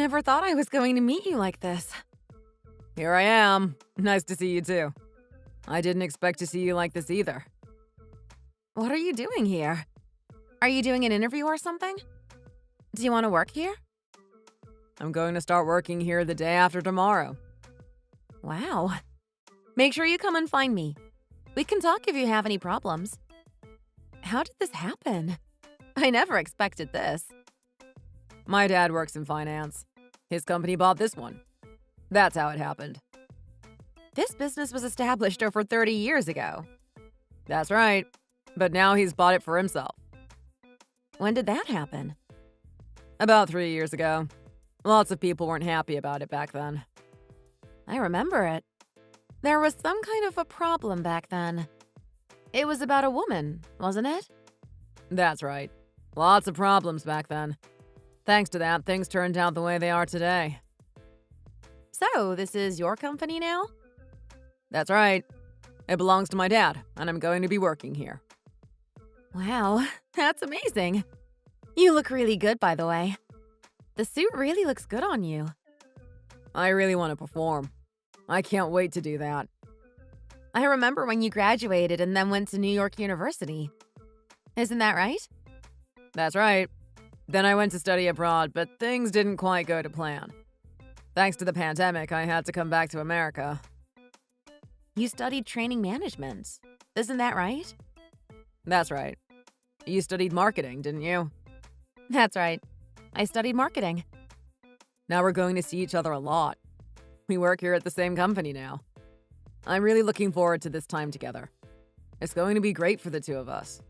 never thought I was going to meet you like this. Here I am. Nice to see you too. I didn't expect to see you like this either. What are you doing here? Are you doing an interview or something? Do you want to work here? I'm going to start working here the day after tomorrow. Wow. Make sure you come and find me. We can talk if you have any problems. How did this happen? I never expected this. My dad works in finance. His company bought this one. That's how it happened. This business was established over 30 years ago. That's right. But now he's bought it for himself. When did that happen? About 3 years ago. Lots of people weren't happy about it back then. I remember it. There was some kind of a problem back then. It was about a woman, wasn't it? That's right. Lots of problems back then. Thanks to that, things turned out the way they are today. So, this is your company now? That's right. It belongs to my dad, and I'm going to be working here. Wow, that's amazing. You look really good, by the way. The suit really looks good on you. I really want to perform. I can't wait to do that. I remember when you graduated and then went to New York University. Isn't that right? That's right. Then I went to study abroad, but things didn't quite go to plan. Thanks to the pandemic, I had to come back to America. You studied training management. Isn't that right? That's right. You studied marketing, didn't you? That's right. I studied marketing. Now we're going to see each other a lot. We work here at the same company now. I'm really looking forward to this time together. It's going to be great for the two of us.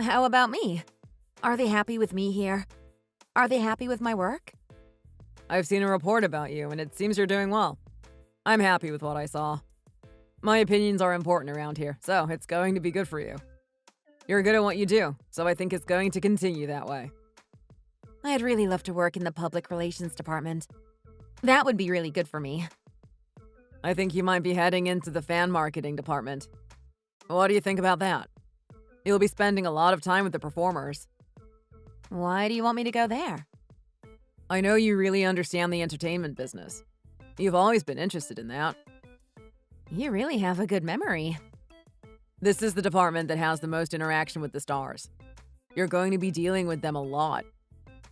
How about me? Are they happy with me here? Are they happy with my work? I've seen a report about you, and it seems you're doing well. I'm happy with what I saw. My opinions are important around here, so it's going to be good for you. You're good at what you do, so I think it's going to continue that way. I'd really love to work in the public relations department. That would be really good for me. I think you might be heading into the fan marketing department. What do you think about that? You'll be spending a lot of time with the performers. Why do you want me to go there? I know you really understand the entertainment business. You've always been interested in that. You really have a good memory. This is the department that has the most interaction with the stars. You're going to be dealing with them a lot.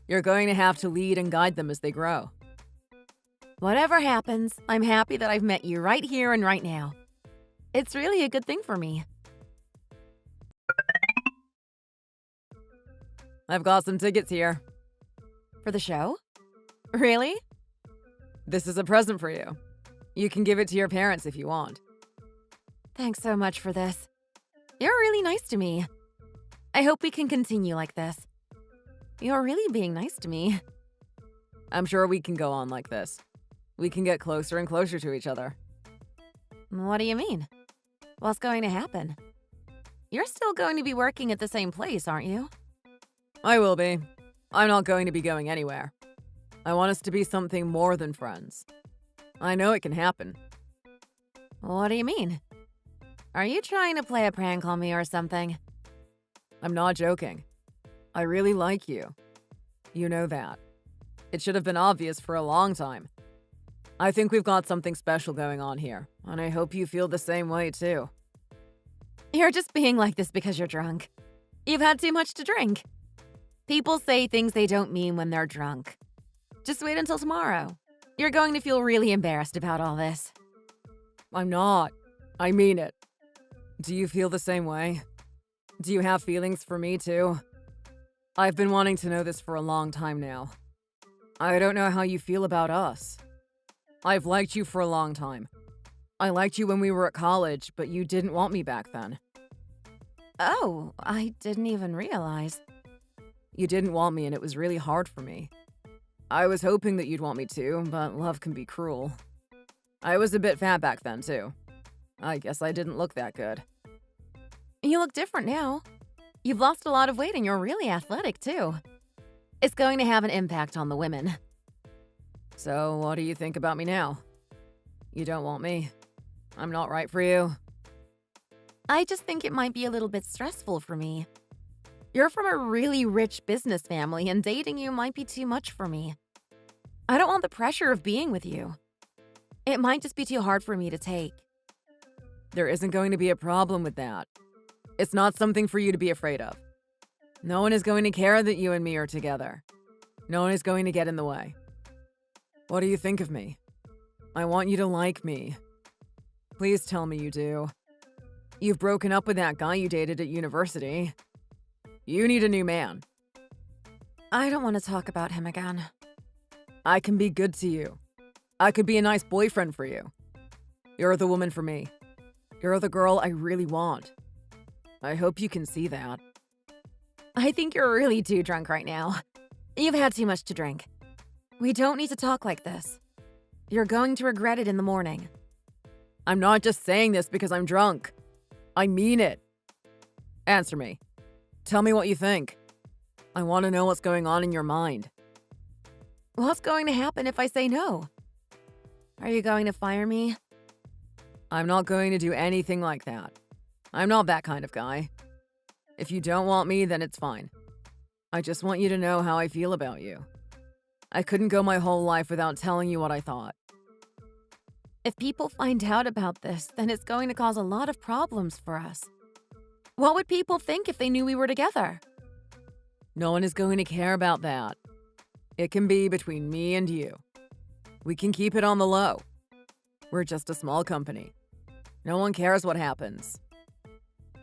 You're going to have to lead and guide them as they grow. Whatever happens, I'm happy that I've met you right here and right now. It's really a good thing for me. I've got some tickets here. For the show? Really? This is a present for you. You can give it to your parents if you want. Thanks so much for this. You're really nice to me. I hope we can continue like this. You're really being nice to me. I'm sure we can go on like this. We can get closer and closer to each other. What do you mean? What's going to happen? You're still going to be working at the same place, aren't you? I will be. I'm not going to be going anywhere. I want us to be something more than friends. I know it can happen. What do you mean? Are you trying to play a prank on me or something? I'm not joking. I really like you. You know that. It should have been obvious for a long time. I think we've got something special going on here, and I hope you feel the same way too. You're just being like this because you're drunk. You've had too much to drink. People say things they don't mean when they're drunk. Just wait until tomorrow. You're going to feel really embarrassed about all this. I'm not. I mean it. Do you feel the same way? Do you have feelings for me too? I've been wanting to know this for a long time now. I don't know how you feel about us. I've liked you for a long time. I liked you when we were at college, but you didn't want me back then. Oh, I didn't even realize. You didn't want me, and it was really hard for me. I was hoping that you'd want me too, but love can be cruel. I was a bit fat back then too. I guess I didn't look that good. You look different now. You've lost a lot of weight and you're really athletic too. It's going to have an impact on the women. So, what do you think about me now? You don't want me? I'm not right for you? I just think it might be a little bit stressful for me. You're from a really rich business family and dating you might be too much for me. I don't want the pressure of being with you. It might just be too hard for me to take. There isn't going to be a problem with that. It's not something for you to be afraid of. No one is going to care that you and me are together. No one is going to get in the way. What do you think of me? I want you to like me. Please tell me you do. You've broken up with that guy you dated at university. You need a new man. I don't want to talk about him again. I can be good to you. I could be a nice boyfriend for you. You're the woman for me. You're the girl I really want. I hope you can see that. I think you're really too drunk right now. You've had too much to drink. We don't need to talk like this. You're going to regret it in the morning. I'm not just saying this because I'm drunk. I mean it. Answer me. Tell me what you think. I want to know what's going on in your mind. What's going to happen if I say no? Are you going to fire me? I'm not going to do anything like that. I'm not that kind of guy. If you don't want me, then it's fine. I just want you to know how I feel about you. I couldn't go my whole life without telling you what I thought. If people find out about this, then it's going to cause a lot of problems for us. What would people think if they knew we were together? No one is going to care about that. It can be between me and you. We can keep it on the low. We're just a small company. No one cares what happens.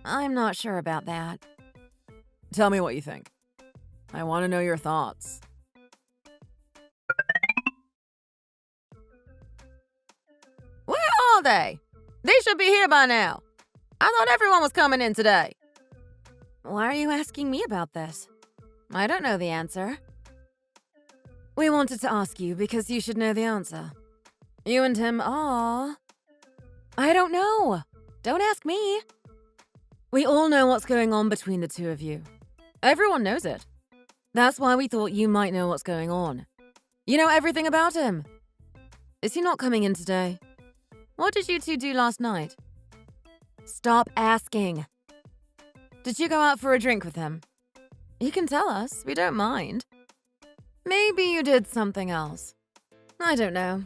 I'm not sure about that. Tell me what you think. I want to know your thoughts. Where are they? They should be here by now. I thought everyone was coming in today. Why are you asking me about this? I don't know the answer. We wanted to ask you because you should know the answer. You and him are... I don't know. Don't ask me. We all know what's going on between the two of you. Everyone knows it. That's why we thought you might know what's going on. You know everything about him. Is he not coming in today? What did you two do last night? Stop asking. Did you go out for a drink with him? You can tell us. We don't mind. Maybe you did something else. I don't know.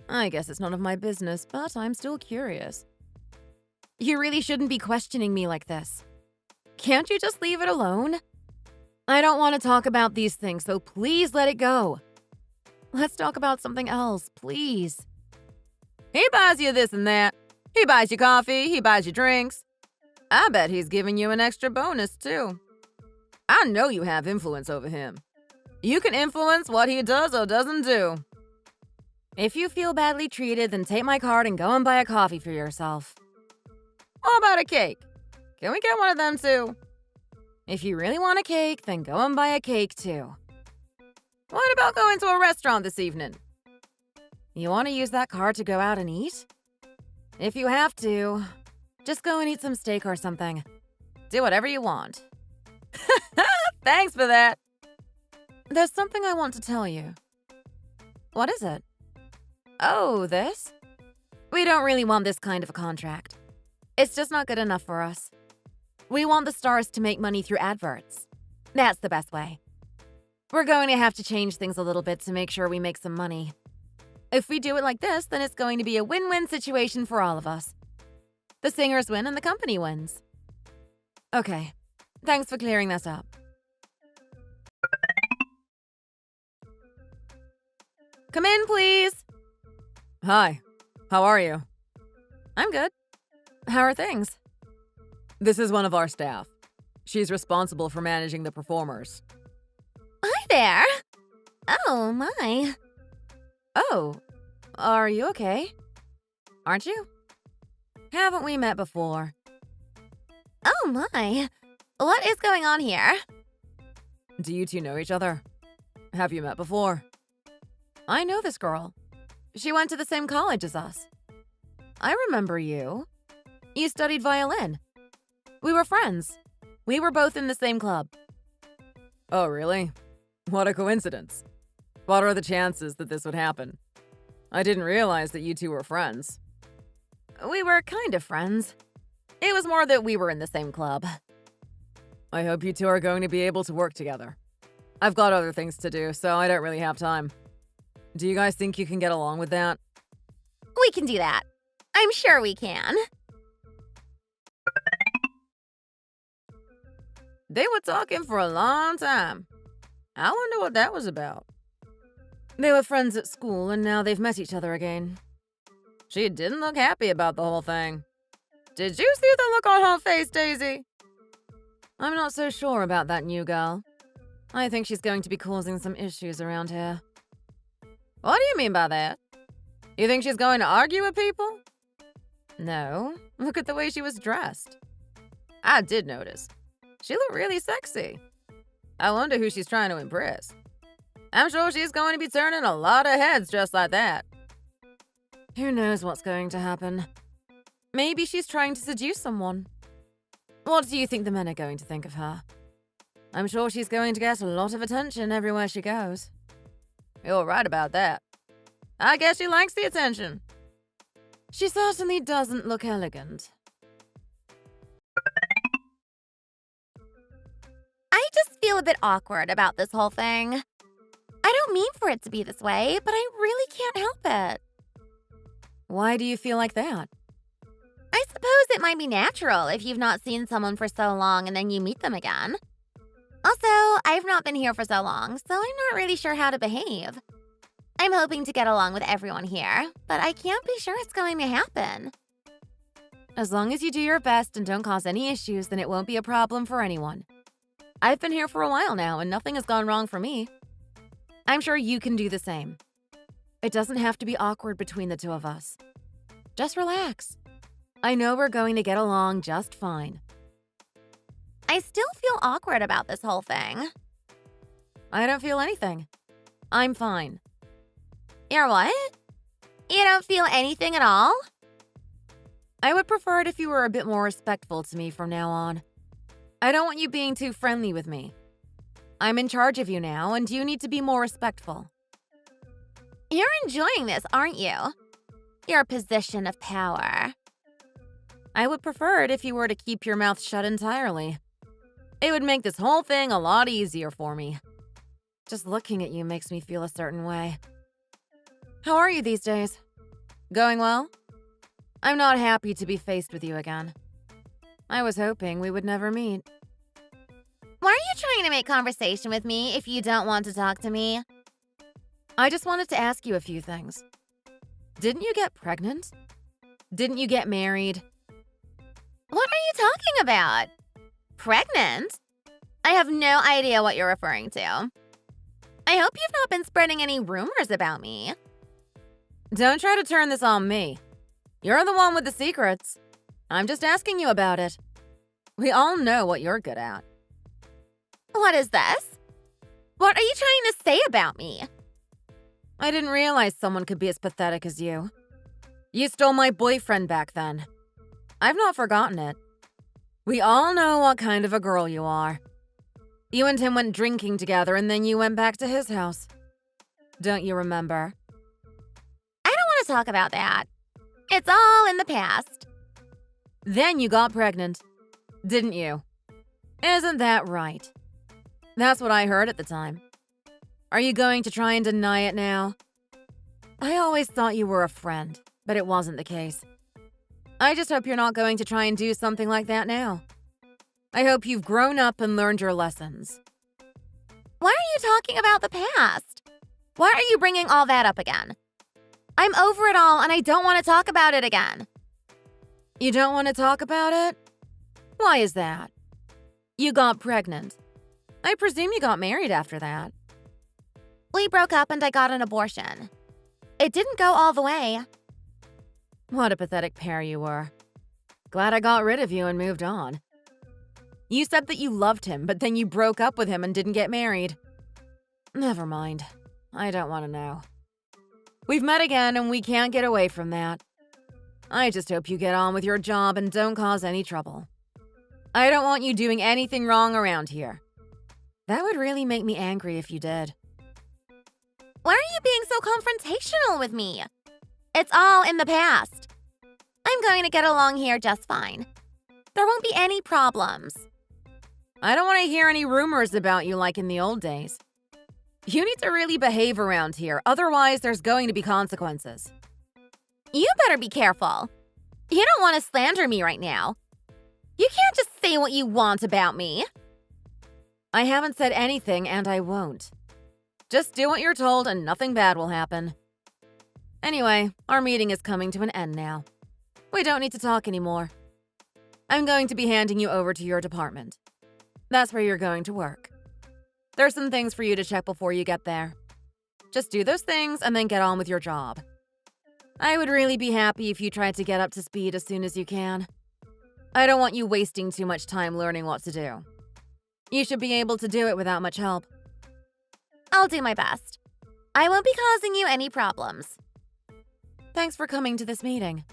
I guess it's none of my business, but I'm still curious. You really shouldn't be questioning me like this. Can't you just leave it alone? I don't want to talk about these things, so please let it go. Let's talk about something else, please. He buys you this and that. He buys you coffee. He buys you drinks. I bet he's giving you an extra bonus, too. I know you have influence over him. You can influence what he does or doesn't do. If you feel badly treated, then take my card and go and buy a coffee for yourself. What about a cake? Can we get one of them, too? If you really want a cake, then go and buy a cake, too. What about going to a restaurant this evening? You want to use that card to go out and eat? If you have to, just go and eat some steak or something. Do whatever you want. Thanks for that. There's something I want to tell you. What is it? Oh, this? We don't really want this kind of a contract. It's just not good enough for us. We want the stars to make money through adverts. That's the best way. We're going to have to change things a little bit to make sure we make some money. If we do it like this, then it's going to be a win-win situation for all of us. The singers win and the company wins. Okay, thanks for clearing that up. Come in, please. Hi, how are you? I'm good. How are things? This is one of our staff. She's responsible for managing the performers. Hi there. Oh, my. Oh, are you okay? Aren't you? Haven't we met before? Oh, my. What is going on here? Do you two know each other? Have you met before? I know this girl. She went to the same college as us. I remember you. You studied violin. We were friends. We were both in the same club. Oh, really? What a coincidence. What are the chances that this would happen? I didn't realize that you two were friends. We were kind of friends. It was more that we were in the same club. I hope you two are going to be able to work together. I've got other things to do, so I don't really have time. Do you guys think you can get along with that? We can do that. I'm sure we can. They were talking for a long time. I wonder what that was about. They were friends at school, and now they've met each other again. She didn't look happy about the whole thing. Did you see the look on her face, Daisy? I'm not so sure about that new girl. I think she's going to be causing some issues around here. What do you mean by that? You think she's going to argue with people? No. Look at the way she was dressed. I did notice. She looked really sexy. I wonder who she's trying to impress. I'm sure she's going to be turning a lot of heads just like that. Who knows what's going to happen? Maybe she's trying to seduce someone. What do you think the men are going to think of her? I'm sure she's going to get a lot of attention everywhere she goes. You're right about that. I guess she likes the attention. She certainly doesn't look elegant. I just feel a bit awkward about this whole thing. I don't mean for it to be this way, but I really can't help it. Why do you feel like that? I suppose it might be natural if you've not seen someone for so long and then you meet them again. Also, I've not been here for so long, so I'm not really sure how to behave. I'm hoping to get along with everyone here, but I can't be sure it's going to happen. As long as you do your best and don't cause any issues, then it won't be a problem for anyone. I've been here for a while now, and nothing has gone wrong for me. I'm sure you can do the same. It doesn't have to be awkward between the two of us. Just relax. I know we're going to get along just fine. I still feel awkward about this whole thing. I don't feel anything. I'm fine. You're what? You don't feel anything at all? I would prefer it if you were a bit more respectful to me from now on. I don't want you being too friendly with me. I'm in charge of you now, and you need to be more respectful. You're enjoying this, aren't you? Your position of power. I would prefer it if you were to keep your mouth shut entirely. It would make this whole thing a lot easier for me. Just looking at you makes me feel a certain way. How are you these days? Going well? I'm not happy to be faced with you again. I was hoping we would never meet. Why are you trying to make conversation with me if you don't want to talk to me? I just wanted to ask you a few things. Didn't you get pregnant? Didn't you get married? What are you talking about? Pregnant? I have no idea what you're referring to. I hope you've not been spreading any rumors about me. Don't try to turn this on me. You're the one with the secrets. I'm just asking you about it. We all know what you're good at. What is this? What are you trying to say about me? I didn't realize someone could be as pathetic as you. You stole my boyfriend back then. I've not forgotten it. We all know what kind of a girl you are. You and him went drinking together and then you went back to his house. Don't you remember? I don't want to talk about that. It's all in the past. Then you got pregnant, didn't you? Isn't that right? That's what I heard at the time. Are you going to try and deny it now? I always thought you were a friend, but it wasn't the case. I just hope you're not going to try and do something like that now. I hope you've grown up and learned your lessons. Why are you talking about the past? Why are you bringing all that up again? I'm over it all and I don't want to talk about it again. You don't want to talk about it? Why is that? You got pregnant. I presume you got married after that. We broke up and I got an abortion. It didn't go all the way. What a pathetic pair you were. Glad I got rid of you and moved on. You said that you loved him, but then you broke up with him and didn't get married. Never mind. I don't want to know. We've met again and we can't get away from that. I just hope you get on with your job and don't cause any trouble. I don't want you doing anything wrong around here. That would really make me angry if you did. Why are you being so confrontational with me? It's all in the past. I'm going to get along here just fine. There won't be any problems. I don't want to hear any rumors about you like in the old days. You need to really behave around here, otherwise there's going to be consequences. You better be careful. You don't want to slander me right now. You can't just say what you want about me. I haven't said anything, and I won't. Just do what you're told and nothing bad will happen. Anyway, our meeting is coming to an end now. We don't need to talk anymore. I'm going to be handing you over to your department. That's where you're going to work. There's some things for you to check before you get there. Just do those things and then get on with your job. I would really be happy if you tried to get up to speed as soon as you can. I don't want you wasting too much time learning what to do. You should be able to do it without much help. I'll do my best. I won't be causing you any problems. Thanks for coming to this meeting.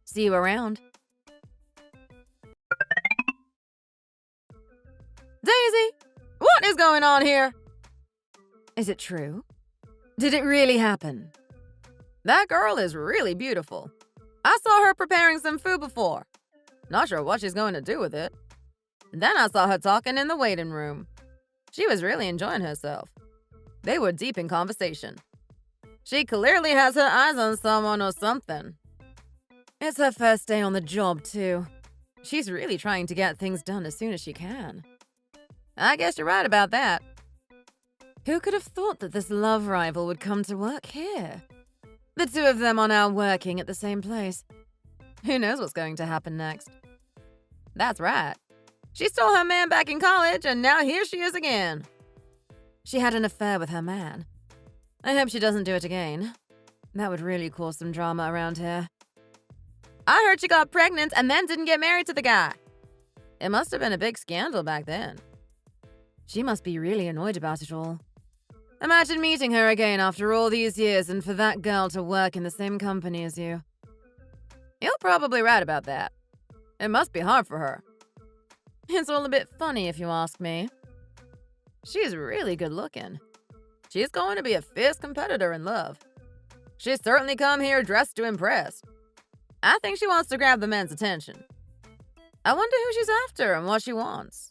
See you around. Daisy, what is going on here? Is it true? Did it really happen? That girl is really beautiful. I saw her preparing some food before. Not sure what she's going to do with it. Then I saw her talking in the waiting room. She was really enjoying herself. They were deep in conversation. She clearly has her eyes on someone or something. It's her first day on the job, too. She's really trying to get things done as soon as she can. I guess you're right about that. Who could have thought that this love rival would come to work here? The two of them are now working at the same place. Who knows what's going to happen next? That's right. She stole her man back in college, and now here she is again. She had an affair with her man. I hope she doesn't do it again. That would really cause some drama around here. I heard she got pregnant and then didn't get married to the guy. It must have been a big scandal back then. She must be really annoyed about it all. Imagine meeting her again after all these years and for that girl to work in the same company as you. You're probably right about that. It must be hard for her. It's all a bit funny if you ask me. She's really good looking. She's going to be a fierce competitor in love. She's certainly come here dressed to impress. I think she wants to grab the men's attention. I wonder who she's after and what she wants.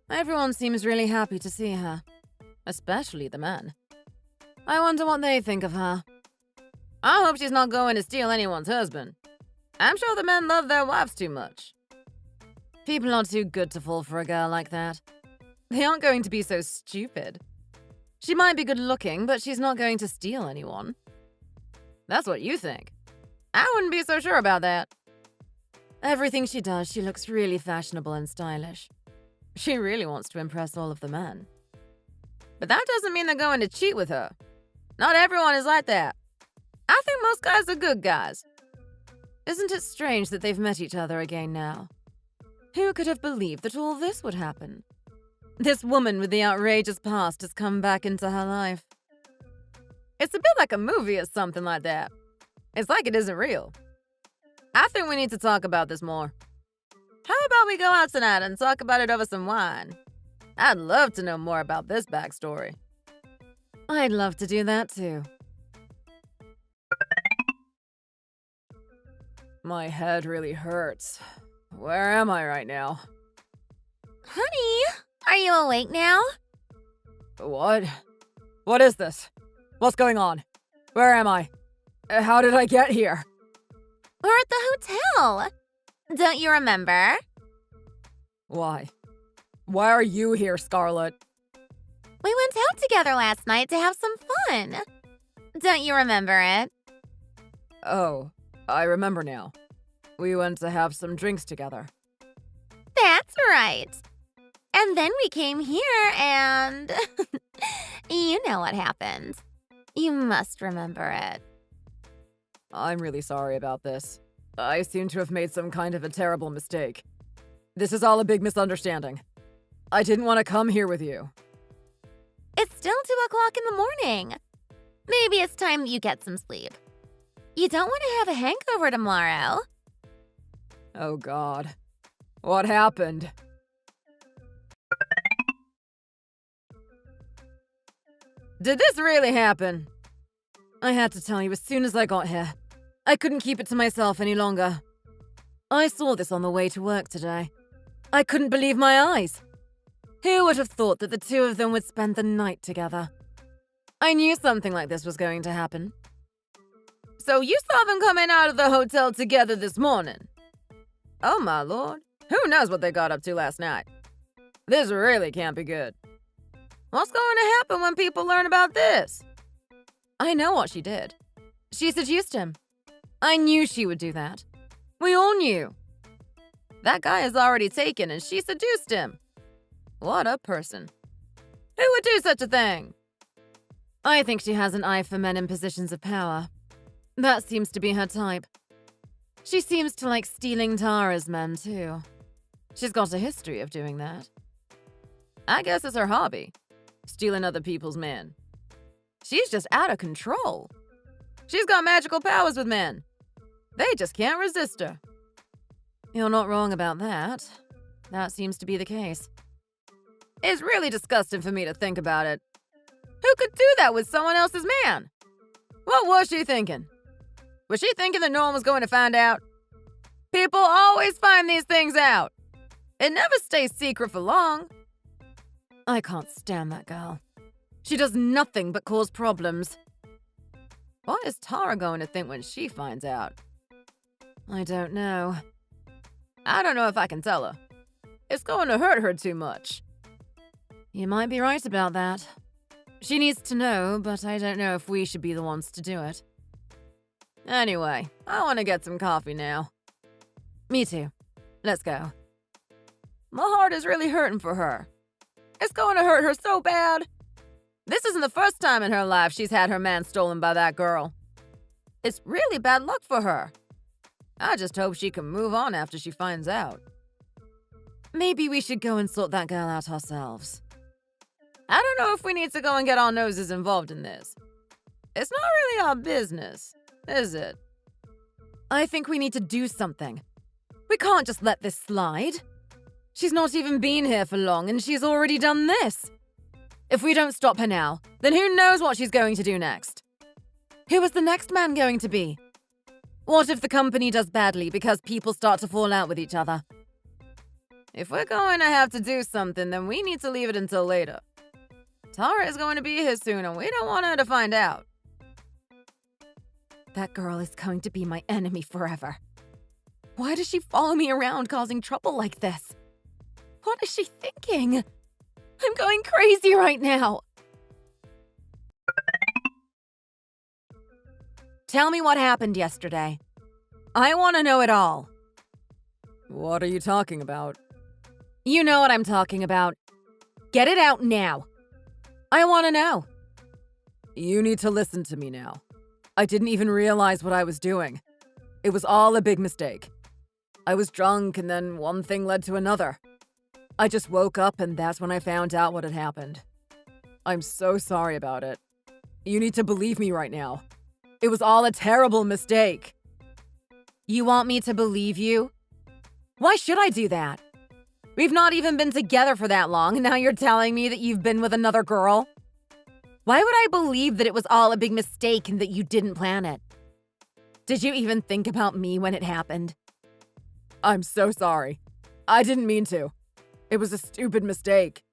Everyone seems really happy to see her, especially the men. I wonder what they think of her. I hope she's not going to steal anyone's husband. I'm sure the men love their wives too much. People are too good to fall for a girl like that. They aren't going to be so stupid. She might be good looking, but she's not going to steal anyone. That's what you think. I wouldn't be so sure about that. Everything she does, she looks really fashionable and stylish. She really wants to impress all of the men. But that doesn't mean they're going to cheat with her. Not everyone is like that. I think most guys are good guys. Isn't it strange that they've met each other again now? Who could have believed that all this would happen? This woman with the outrageous past has come back into her life. It's a bit like a movie or something like that. It's like it isn't real. I think we need to talk about this more. How about we go out tonight and talk about it over some wine? I'd love to know more about this backstory. I'd love to do that too. My head really hurts. Where am I right now? Honey, are you awake now? What? What is this? What's going on? Where am I? How did I get here? We're at the hotel. Don't you remember? Why? Why are you here, Scarlett? We went out together last night to have some fun. Don't you remember it? Oh, I remember now. We went to have some drinks together. That's right. And then we came here and... you know what happened. You must remember it. I'm really sorry about this. I seem to have made some kind of a terrible mistake. This is all a big misunderstanding. I didn't want to come here with you. It's still 2 o'clock in the morning. Maybe it's time you get some sleep. You don't want to have a hangover tomorrow. Oh, God. What happened? Did this really happen? I had to tell you as soon as I got here. I couldn't keep it to myself any longer. I saw this on the way to work today. I couldn't believe my eyes. Who would have thought that the two of them would spend the night together? I knew something like this was going to happen. So you saw them coming out of the hotel together this morning? Oh my lord. Who knows what they got up to last night? This really can't be good. What's going to happen when people learn about this? I know what she did. She seduced him. I knew she would do that. We all knew. That guy is already taken and she seduced him. What a person. Who would do such a thing? I think she has an eye for men in positions of power. That seems to be her type. She seems to like stealing Tara's men, too. She's got a history of doing that. I guess it's her hobby, stealing other people's men. She's just out of control. She's got magical powers with men. They just can't resist her. You're not wrong about that. That seems to be the case. It's really disgusting for me to think about it. Who could do that with someone else's man? What was she thinking? Was she thinking that no one was going to find out? People always find these things out. It never stays secret for long. I can't stand that girl. She does nothing but cause problems. What is Tara going to think when she finds out? I don't know. I don't know if I can tell her. It's going to hurt her too much. You might be right about that. She needs to know, but I don't know if we should be the ones to do it. Anyway, I want to get some coffee now. Me too. Let's go. My heart is really hurting for her. It's going to hurt her so bad. This isn't the first time in her life she's had her man stolen by that girl. It's really bad luck for her. I just hope she can move on after she finds out. Maybe we should go and sort that girl out ourselves. I don't know if we need to go and get our noses involved in this. It's not really our business, is it? I think we need to do something. We can't just let this slide. She's not even been here for long and she's already done this. If we don't stop her now, then who knows what she's going to do next? Who is the next man going to be? What if the company does badly because people start to fall out with each other? If we're going to have to do something, then we need to leave it until later. Tara is going to be here soon and we don't want her to find out. That girl is going to be my enemy forever. Why does she follow me around causing trouble like this? What is she thinking? I'm going crazy right now. Tell me what happened yesterday. I want to know it all. What are you talking about? You know what I'm talking about. Get it out now. I want to know. You need to listen to me now. I didn't even realize what I was doing. It was all a big mistake. I was drunk and then one thing led to another. I just woke up and that's when I found out what had happened. I'm so sorry about it. You need to believe me right now. It was all a terrible mistake. You want me to believe you? Why should I do that? We've not even been together for that long, and now you're telling me that you've been with another girl? Why would I believe that it was all a big mistake and that you didn't plan it? Did you even think about me when it happened? I'm so sorry. I didn't mean to. It was a stupid mistake.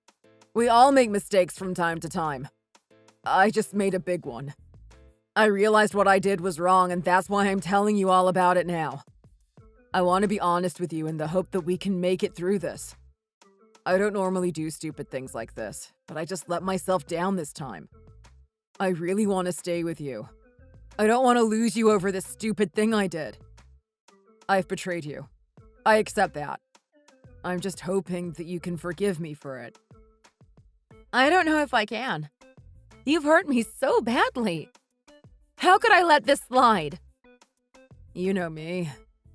We all make mistakes from time to time. I just made a big one. I realized what I did was wrong, and that's why I'm telling you all about it now. I want to be honest with you in the hope that we can make it through this. I don't normally do stupid things like this, but I just let myself down this time. I really want to stay with you. I don't want to lose you over this stupid thing I did. I've betrayed you. I accept that. I'm just hoping that you can forgive me for it. I don't know if I can. You've hurt me so badly. How could I let this slide? You know me.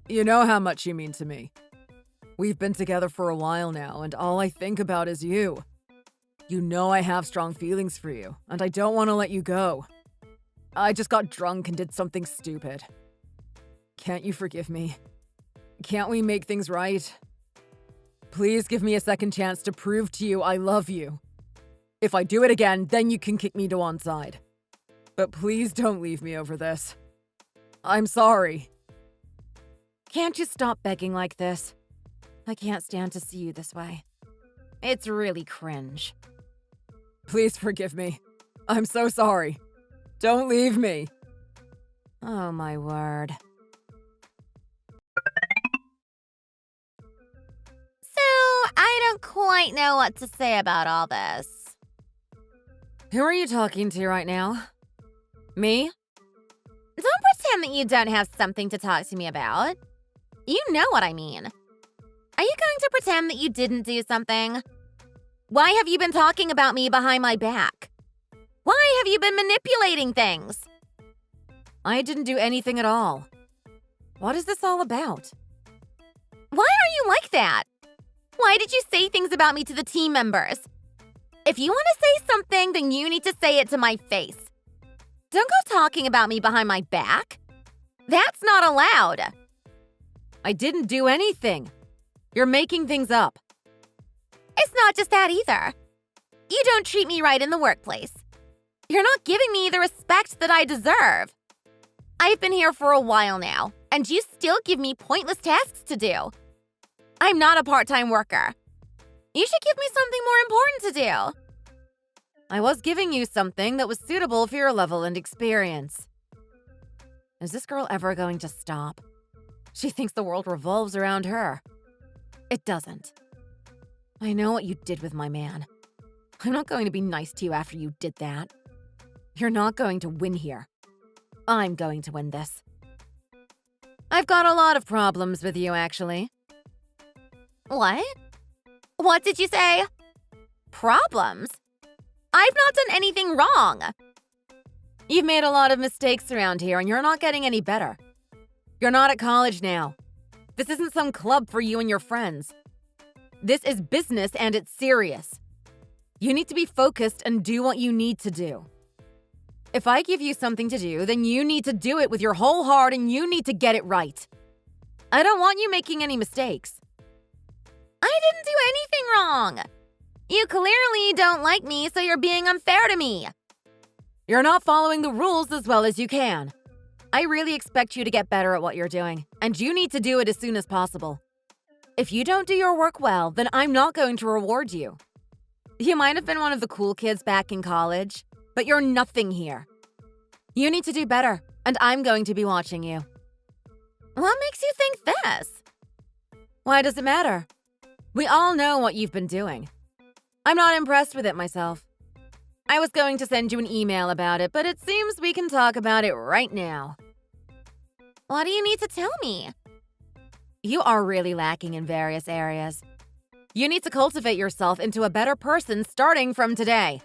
You know how much you mean to me. We've been together for a while now, and all I think about is you. You know I have strong feelings for you, and I don't want to let you go. I just got drunk and did something stupid. Can't you forgive me? Can't we make things right? Please give me a second chance to prove to you I love you. If I do it again, then you can kick me to one side. But please don't leave me over this. I'm sorry. Can't you stop begging like this? I can't stand to see you this way. It's really cringe. Please forgive me. I'm so sorry. Don't leave me. Oh my word. So, I don't quite know what to say about all this. Who are you talking to right now? Me? Don't pretend that you don't have something to talk to me about. You know what I mean. Are you going to pretend that you didn't do something? Why have you been talking about me behind my back? Why have you been manipulating things? I didn't do anything at all. What is this all about? Why are you like that? Why did you say things about me to the team members? If you want to say something, then you need to say it to my face. Don't go talking about me behind my back. That's not allowed. I didn't do anything. You're making things up. It's not just that either. You don't treat me right in the workplace. You're not giving me the respect that I deserve. I've been here for a while now, and you still give me pointless tasks to do. I'm not a part-time worker. You should give me something more important to do. I was giving you something that was suitable for your level and experience. Is this girl ever going to stop? She thinks the world revolves around her. It doesn't. I know what you did with my man. I'm not going to be nice to you after you did that. You're not going to win here. I'm going to win this. I've got a lot of problems with you, actually. What? What did you say? Problems? I've not done anything wrong. You've made a lot of mistakes around here, and you're not getting any better. You're not at college now. This isn't some club for you and your friends. This is business, and it's serious. You need to be focused and do what you need to do. If I give you something to do, then you need to do it with your whole heart, and you need to get it right. I don't want you making any mistakes. I didn't do anything wrong. You clearly don't like me, so you're being unfair to me. You're not following the rules as well as you can. I really expect you to get better at what you're doing, and you need to do it as soon as possible. If you don't do your work well, then I'm not going to reward you. You might have been one of the cool kids back in college, but you're nothing here. You need to do better, and I'm going to be watching you. What makes you think this? Why does it matter? We all know what you've been doing. I'm not impressed with it myself. I was going to send you an email about it, but it seems we can talk about it right now. What do you need to tell me? You are really lacking in various areas. You need to cultivate yourself into a better person starting from today.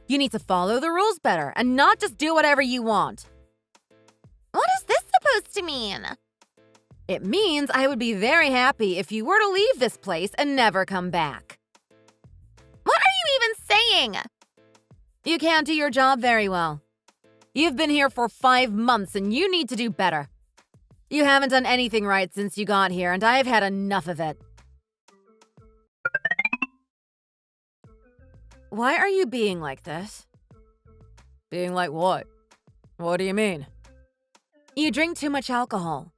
You need to follow the rules better and not just do whatever you want. What is this supposed to mean? It means I would be very happy if you were to leave this place and never come back. What are you even saying? You can't do your job very well. You've been here for 5 months and you need to do better. You haven't done anything right since you got here, and I've had enough of it. Why are you being like this? Being like what? What do you mean? You drink too much alcohol.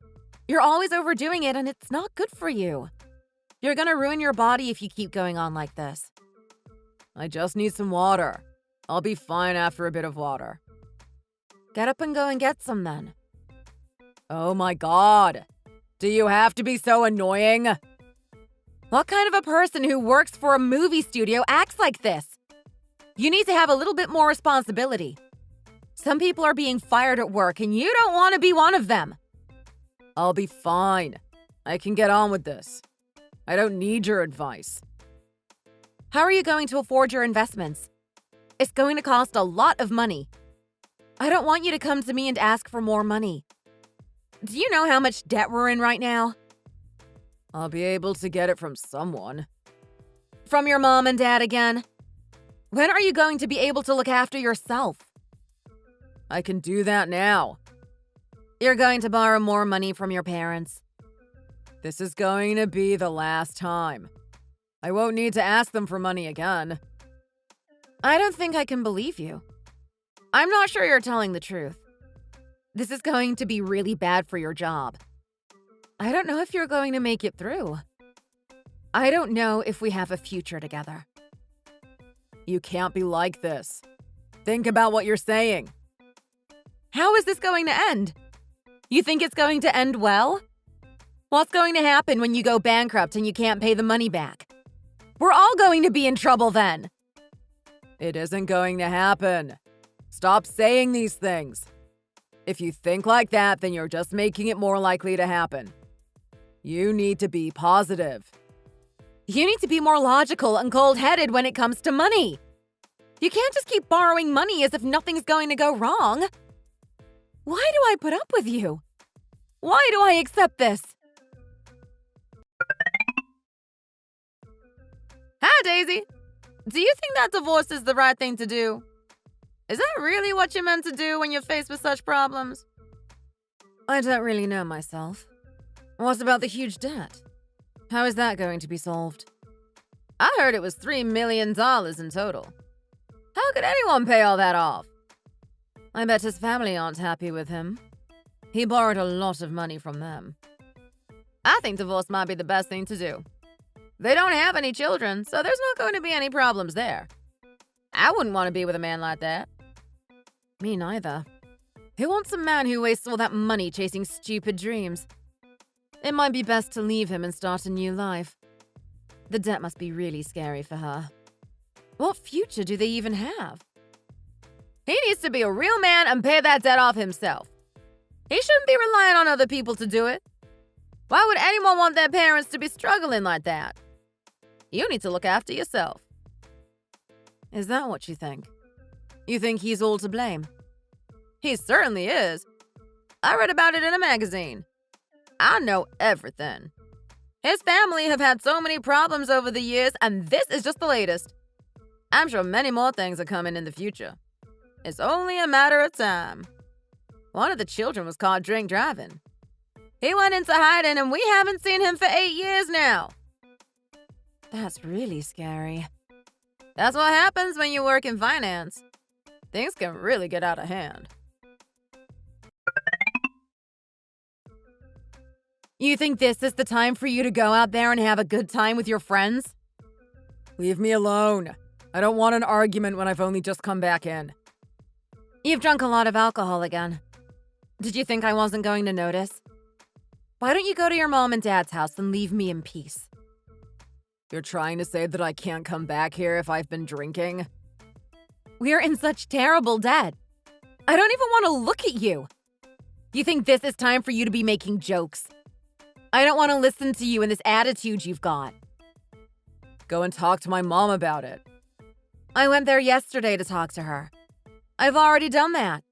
You're always overdoing it, and it's not good for you. You're gonna ruin your body if you keep going on like this. I just need some water. I'll be fine after a bit of water. Get up and go and get some then. Oh my God. Do you have to be so annoying? What kind of a person who works for a movie studio acts like this? You need to have a little bit more responsibility. Some people are being fired at work, and you don't want to be one of them. I'll be fine. I can get on with this. I don't need your advice. How are you going to afford your investments? It's going to cost a lot of money. I don't want you to come to me and ask for more money. Do you know how much debt we're in right now? I'll be able to get it from someone. From your mom and dad again? When are you going to be able to look after yourself? I can do that now. You're going to borrow more money from your parents. This is going to be the last time. I won't need to ask them for money again. I don't think I can believe you. I'm not sure you're telling the truth. This is going to be really bad for your job. I don't know if you're going to make it through. I don't know if we have a future together. You can't be like this. Think about what you're saying. How is this going to end? You think it's going to end well? What's going to happen when you go bankrupt and you can't pay the money back? We're all going to be in trouble then. It isn't going to happen. Stop saying these things. If you think like that, then you're just making it more likely to happen. You need to be positive. You need to be more logical and cold-headed when it comes to money. You can't just keep borrowing money as if nothing's going to go wrong. Why do I put up with you? Why do I accept this? Hi, Daisy. Do you think that divorce is the right thing to do? Is that really what you're meant to do when you're faced with such problems? I don't really know myself. What about the huge debt? How is that going to be solved? I heard it was $3 million in total. How could anyone pay all that off? I bet his family aren't happy with him. He borrowed a lot of money from them. I think divorce might be the best thing to do. They don't have any children, so there's not going to be any problems there. I wouldn't want to be with a man like that. Me neither. Who wants a man who wastes all that money chasing stupid dreams? It might be best to leave him and start a new life. The debt must be really scary for her. What future do they even have? He needs to be a real man and pay that debt off himself. He shouldn't be relying on other people to do it. Why would anyone want their parents to be struggling like that? You need to look after yourself. Is that what you think? You think he's all to blame? He certainly is. I read about it in a magazine. I know everything. His family have had so many problems over the years, and this is just the latest. I'm sure many more things are coming in the future. It's only a matter of time. One of the children was caught drink driving. He went into hiding, and we haven't seen him for 8 years now. That's really scary. That's what happens when you work in finance. Things can really get out of hand. You think this is the time for you to go out there and have a good time with your friends? Leave me alone. I don't want an argument when I've only just come back in. You've drunk a lot of alcohol again. Did you think I wasn't going to notice? Why don't you go to your mom and dad's house and leave me in peace? You're trying to say that I can't come back here if I've been drinking? We're in such terrible debt. I don't even want to look at you. You think this is time for you to be making jokes? I don't want to listen to you and this attitude you've got. Go and talk to my mom about it. I went there yesterday to talk to her. I've already done that.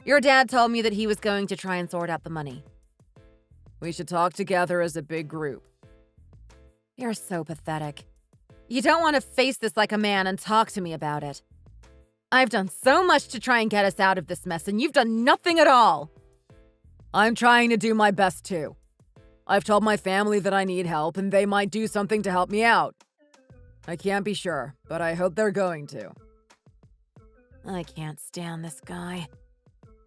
Your dad told me that he was going to try and sort out the money. We should talk together as a big group. You're so pathetic. You don't want to face this like a man and talk to me about it. I've done so much to try and get us out of this mess, and you've done nothing at all. I'm trying to do my best too. I've told my family that I need help, and they might do something to help me out. I can't be sure, but I hope they're going to. I can't stand this guy.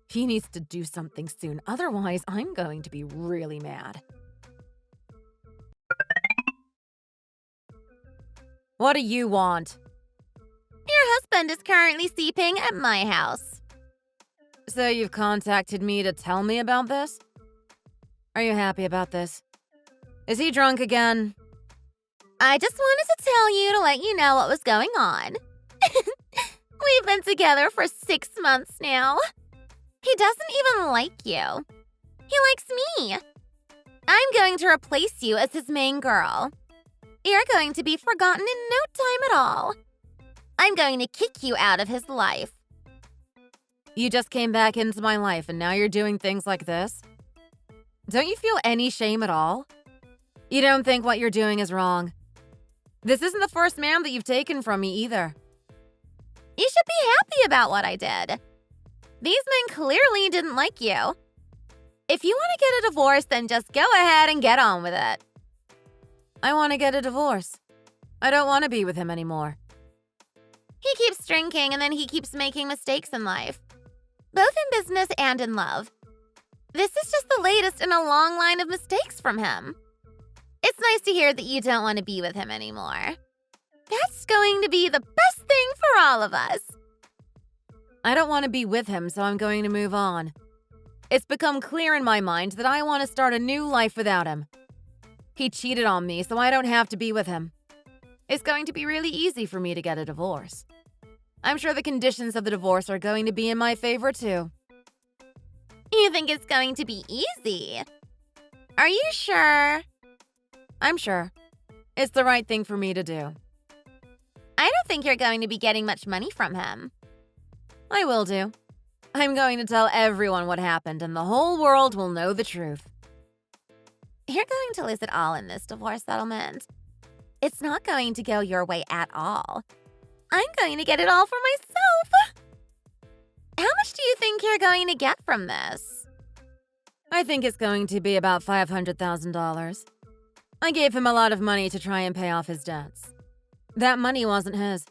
He needs to do something soon, otherwise I'm going to be really mad. What do you want? Your husband is currently sleeping at my house. So you've contacted me to tell me about this? Are you happy about this? Is he drunk again? I just wanted to tell you to let you know what was going on. We've been together for 6 months now. He doesn't even like you. He likes me. I'm going to replace you as his main girl. You're going to be forgotten in no time at all. I'm going to kick you out of his life. You just came back into my life and now you're doing things like this? Don't you feel any shame at all? You don't think what you're doing is wrong? This isn't the first man that you've taken from me either. You should be happy about what I did. These men clearly didn't like you. If you want to get a divorce, then just go ahead and get on with it. I want to get a divorce. I don't want to be with him anymore. He keeps drinking and then he keeps making mistakes in life, both in business and in love. This is just the latest in a long line of mistakes from him. It's nice to hear that you don't want to be with him anymore. That's going to be the best thing for all of us. I don't want to be with him, so I'm going to move on. It's become clear in my mind that I want to start a new life without him. He cheated on me, so I don't have to be with him. It's going to be really easy for me to get a divorce. I'm sure the conditions of the divorce are going to be in my favor, too. You think it's going to be easy? Are you sure? I'm sure. It's the right thing for me to do. I don't think you're going to be getting much money from him. I will do. I'm going to tell everyone what happened, and the whole world will know the truth. You're going to lose it all in this divorce settlement. It's not going to go your way at all. I'm going to get it all for myself. How much do you think you're going to get from this? I think it's going to be about $500,000. I gave him a lot of money to try and pay off his debts. That money wasn't his.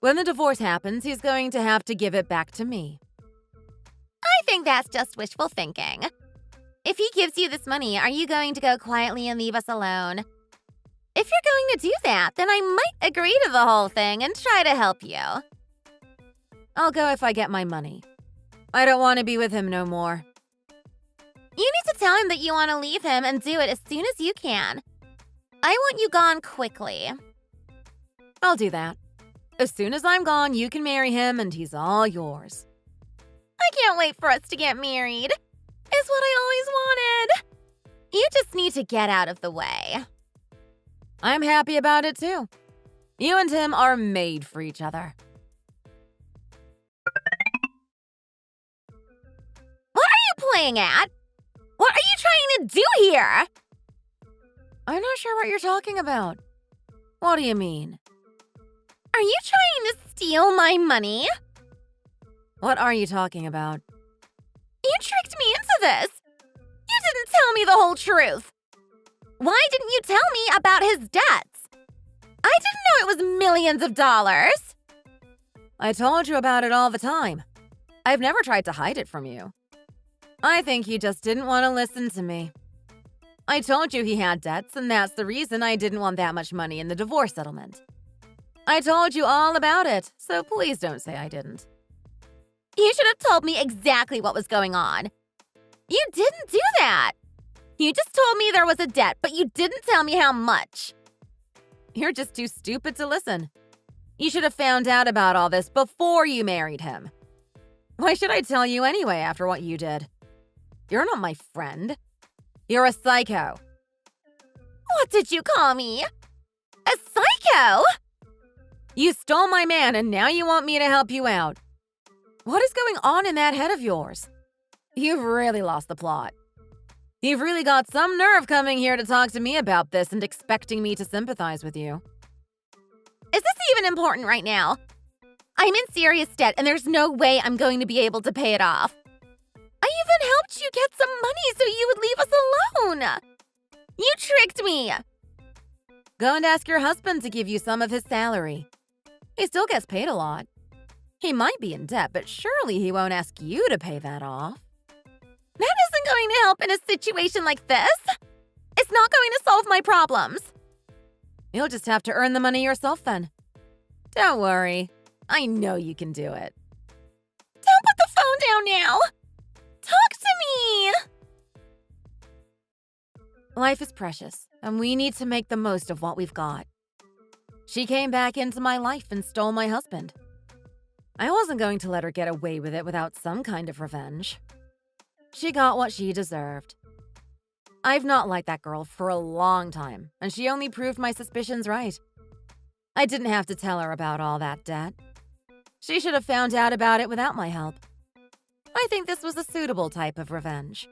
When the divorce happens, he's going to have to give it back to me. I think that's just wishful thinking. If he gives you this money, are you going to go quietly and leave us alone? If you're going to do that, then I might agree to the whole thing and try to help you. I'll go if I get my money. I don't want to be with him no more. You need to tell him that you want to leave him and do it as soon as you can. I want you gone quickly. I'll do that. As soon as I'm gone, you can marry him and he's all yours. I can't wait for us to get married. It's what I always wanted. You just need to get out of the way. I'm happy about it too. You and him are made for each other. What are you playing at? What are you trying to do here? I'm not sure what you're talking about. What do you mean? Are you trying to steal my money? What are you talking about? You tricked me into this. You didn't tell me the whole truth. Why didn't you tell me about his debts? I didn't know it was millions of dollars. I told you about it all the time. I've never tried to hide it from you. I think you just didn't want to listen to me. I told you he had debts, and that's the reason I didn't want that much money in the divorce settlement. I told you all about it, so please don't say I didn't. You should have told me exactly what was going on. You didn't do that. You just told me there was a debt, but you didn't tell me how much. You're just too stupid to listen. You should have found out about all this before you married him. Why should I tell you anyway after what you did? You're not my friend. You're a psycho. What did you call me? A psycho? You stole my man and now you want me to help you out. What is going on in that head of yours? You've really lost the plot. You've really got some nerve coming here to talk to me about this and expecting me to sympathize with you. Is this even important right now? I'm in serious debt and there's no way I'm going to be able to pay it off. I even helped you get some money so you would leave us alone. You tricked me. Go and ask your husband to give you some of his salary. He still gets paid a lot. He might be in debt, but surely he won't ask you to pay that off. That isn't going to help in a situation like this. It's not going to solve my problems. You'll just have to earn the money yourself then. Don't worry. I know you can do it. Don't put the phone down now. Talk to me. Life is precious, and we need to make the most of what we've got. She came back into my life and stole my husband. I wasn't going to let her get away with it without some kind of revenge. She got what she deserved. I've not liked that girl for a long time, and she only proved my suspicions right. I didn't have to tell her about all that debt. She should have found out about it without my help. I think this was a suitable type of revenge.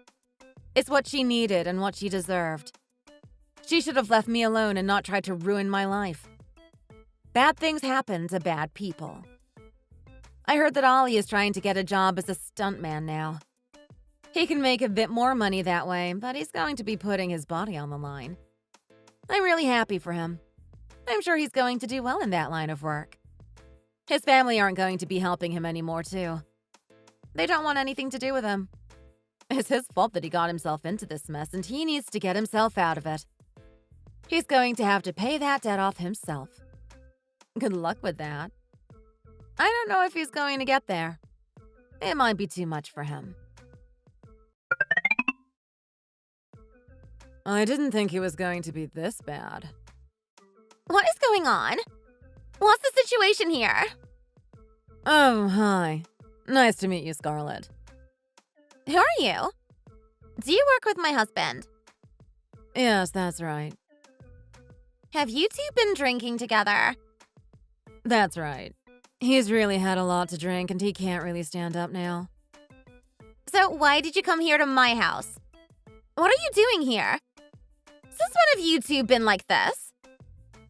It's what she needed and what she deserved. She should have left me alone and not tried to ruin my life. Bad things happen to bad people. I heard that Ollie is trying to get a job as a stuntman now. He can make a bit more money that way, but he's going to be putting his body on the line. I'm really happy for him. I'm sure he's going to do well in that line of work. His family aren't going to be helping him anymore, too. They don't want anything to do with him. It's his fault that he got himself into this mess, and he needs to get himself out of it. He's going to have to pay that debt off himself. Good luck with that. I don't know if he's going to get there. It might be too much for him. I didn't think it was going to be this bad. What is going on? What's the situation here? Oh, hi. Nice to meet you, Scarlett. Who are you? Do you work with my husband? Yes, that's right. Have you two been drinking together? That's right. He's really had a lot to drink and he can't really stand up now. So why did you come here to my house? What are you doing here? Since when have you two been like this?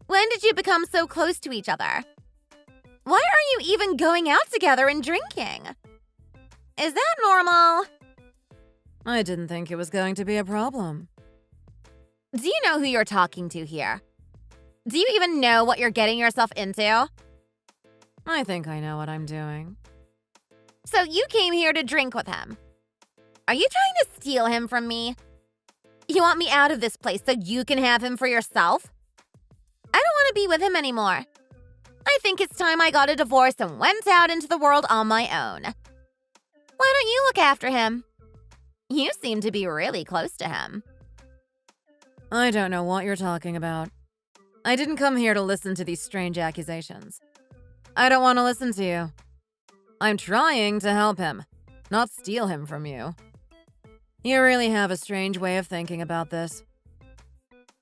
When did you become so close to each other? Why are you even going out together and drinking? Is that normal? I didn't think it was going to be a problem. Do you know who you're talking to here? Do you even know what you're getting yourself into? I think I know what I'm doing. So you came here to drink with him. Are you trying to steal him from me? You want me out of this place so you can have him for yourself? I don't want to be with him anymore. I think it's time I got a divorce and went out into the world on my own. Why don't you look after him? You seem to be really close to him. I don't know what you're talking about. I didn't come here to listen to these strange accusations. I don't want to listen to you. I'm trying to help him, not steal him from you. You really have a strange way of thinking about this.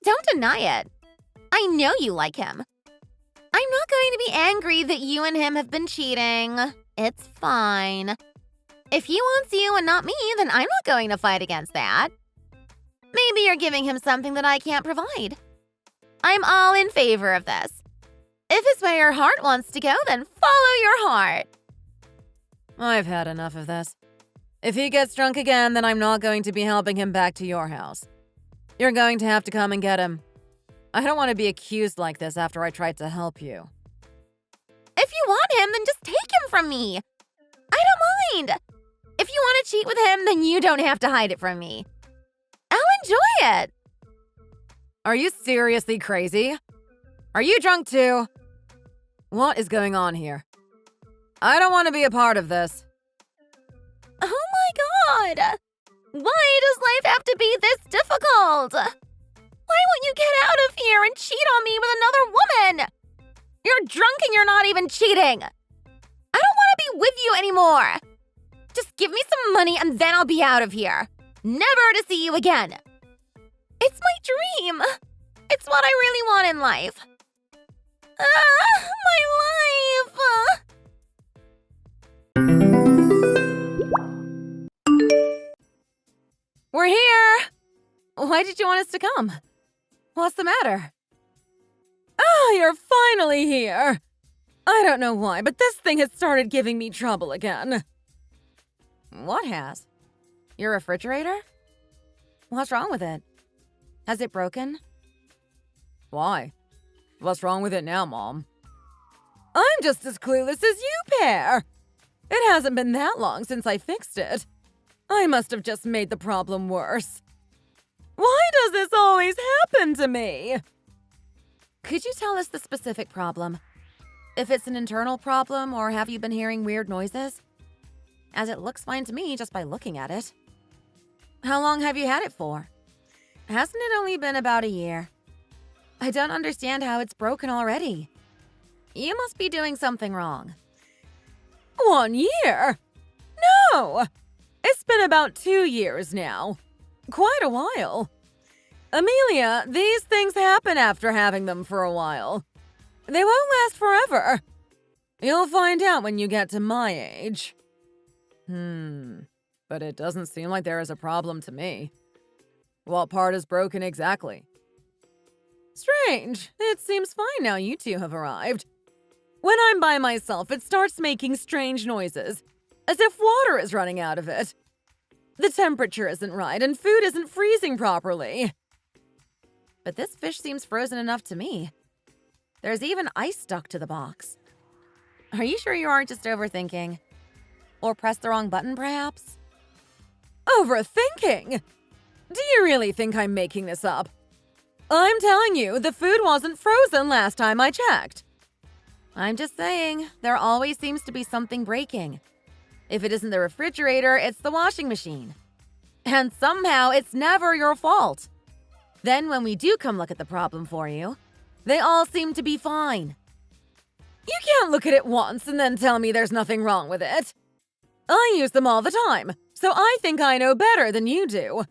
Don't deny it. I know you like him. I'm not going to be angry that you and him have been cheating. It's fine. If he wants you and not me, then I'm not going to fight against that. Maybe you're giving him something that I can't provide. I'm all in favor of this. If it's where your heart wants to go, then follow your heart. I've had enough of this. If he gets drunk again, then I'm not going to be helping him back to your house. You're going to have to come and get him. I don't want to be accused like this after I tried to help you. If you want him, then just take him from me. I don't mind. If you want to cheat with him, then you don't have to hide it from me. I'll enjoy it. Are you seriously crazy? Are you drunk too? What is going on here? I don't want to be a part of this. Oh my god! Why does life have to be this difficult? Why won't you get out of here and cheat on me with another woman? You're drunk and you're not even cheating. I don't want to be with you anymore. Just give me some money and then I'll be out of here. Never to see you again. It's my dream. It's what I really want in life. My life. We're here! Why did you want us to come? What's the matter? Oh, you're finally here! I don't know why, but this thing has started giving me trouble again. What has? Your refrigerator? What's wrong with it? Has it broken? Why? What's wrong with it now, Mom? I'm just as clueless as you pair! It hasn't been that long since I fixed it. I must have just made the problem worse. Why does this always happen to me? Could you tell us the specific problem? If it's an internal problem, or have you been hearing weird noises? As it looks fine to me just by looking at it. How long have you had it for? Hasn't it only been about a year? I don't understand how it's broken already. You must be doing something wrong. 1 year? No! It's been about 2 years now. Quite a while. Amelia, these things happen after having them for a while. They won't last forever. You'll find out when you get to my age. But it doesn't seem like there is a problem to me. What part is broken exactly? Strange. It seems fine now you two have arrived. When I'm by myself, it starts making strange noises, as if water is running out of it. The temperature isn't right and food isn't freezing properly. But this fish seems frozen enough to me. There's even ice stuck to the box. Are you sure you aren't just overthinking? Or pressed the wrong button, perhaps? Overthinking? Do you really think I'm making this up? I'm telling you, the food wasn't frozen last time I checked. I'm just saying, there always seems to be something breaking. If it isn't the refrigerator, it's the washing machine. And somehow it's never your fault. Then when we do come look at the problem for you, they all seem to be fine. You can't look at it once and then tell me there's nothing wrong with it. I use them all the time, so I think I know better than you do.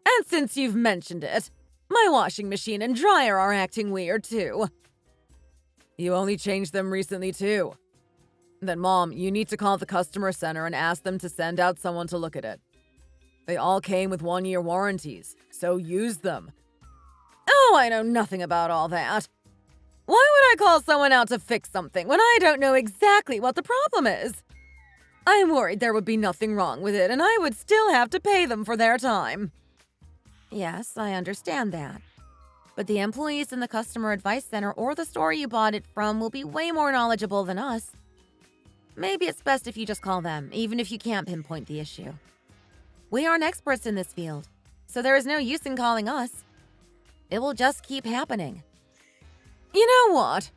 And since you've mentioned it, my washing machine and dryer are acting weird too. You only changed them recently too. Then Mom, you need to call the customer center and ask them to send out someone to look at it. They all came with 1-year warranties, so use them. Oh, I know nothing about all that. Why would I call someone out to fix something when I don't know exactly what the problem is? I'm worried there would be nothing wrong with it and I would still have to pay them for their time. Yes, I understand that. But the employees in the customer advice center or the store you bought it from will be way more knowledgeable than us. Maybe it's best if you just call them, even if you can't pinpoint the issue. We aren't experts in this field, so there is no use in calling us. It will just keep happening. You know what?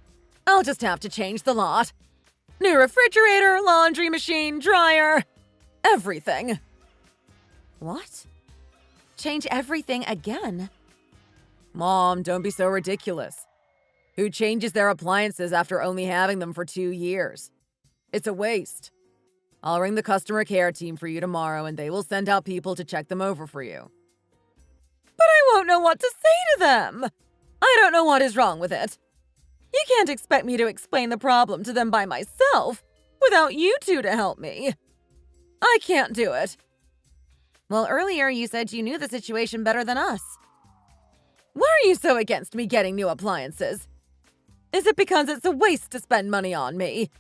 I'll just have to change the lot. New refrigerator, laundry machine, dryer, everything. What? Change everything again? Mom, don't be so ridiculous. Who changes their appliances after only having them for 2 years? It's a waste. I'll ring the customer care team for you tomorrow and they will send out people to check them over for you. But I won't know what to say to them. I don't know what is wrong with it. You can't expect me to explain the problem to them by myself without you two to help me. I can't do it. Well, earlier you said you knew the situation better than us. Why are you so against me getting new appliances? Is it because it's a waste to spend money on me?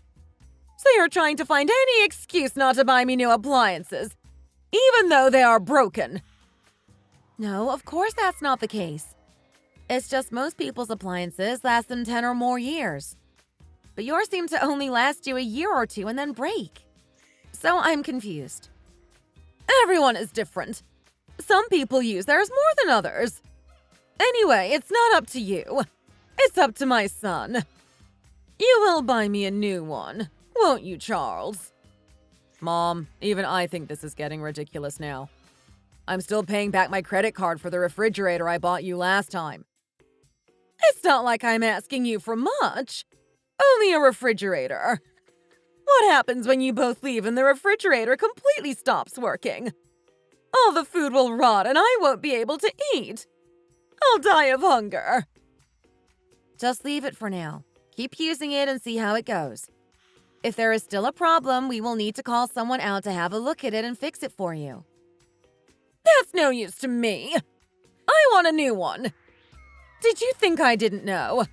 So you're trying to find any excuse not to buy me new appliances, even though they are broken. No, of course that's not the case. It's just most people's appliances last them 10 or more years. But yours seem to only last you a year or two and then break. So I'm confused. Everyone is different. Some people use theirs more than others. Anyway, it's not up to you. It's up to my son. You will buy me a new one, won't you, Charles? Mom, even I think this is getting ridiculous now. I'm still paying back my credit card for the refrigerator I bought you last time. It's not like I'm asking you for much. Only a refrigerator. What happens when you both leave and the refrigerator completely stops working? All the food will rot and I won't be able to eat. I'll die of hunger. Just leave it for now. Keep using it and see how it goes. If there is still a problem, we will need to call someone out to have a look at it and fix it for you. That's no use to me. I want a new one. Did you think I didn't know?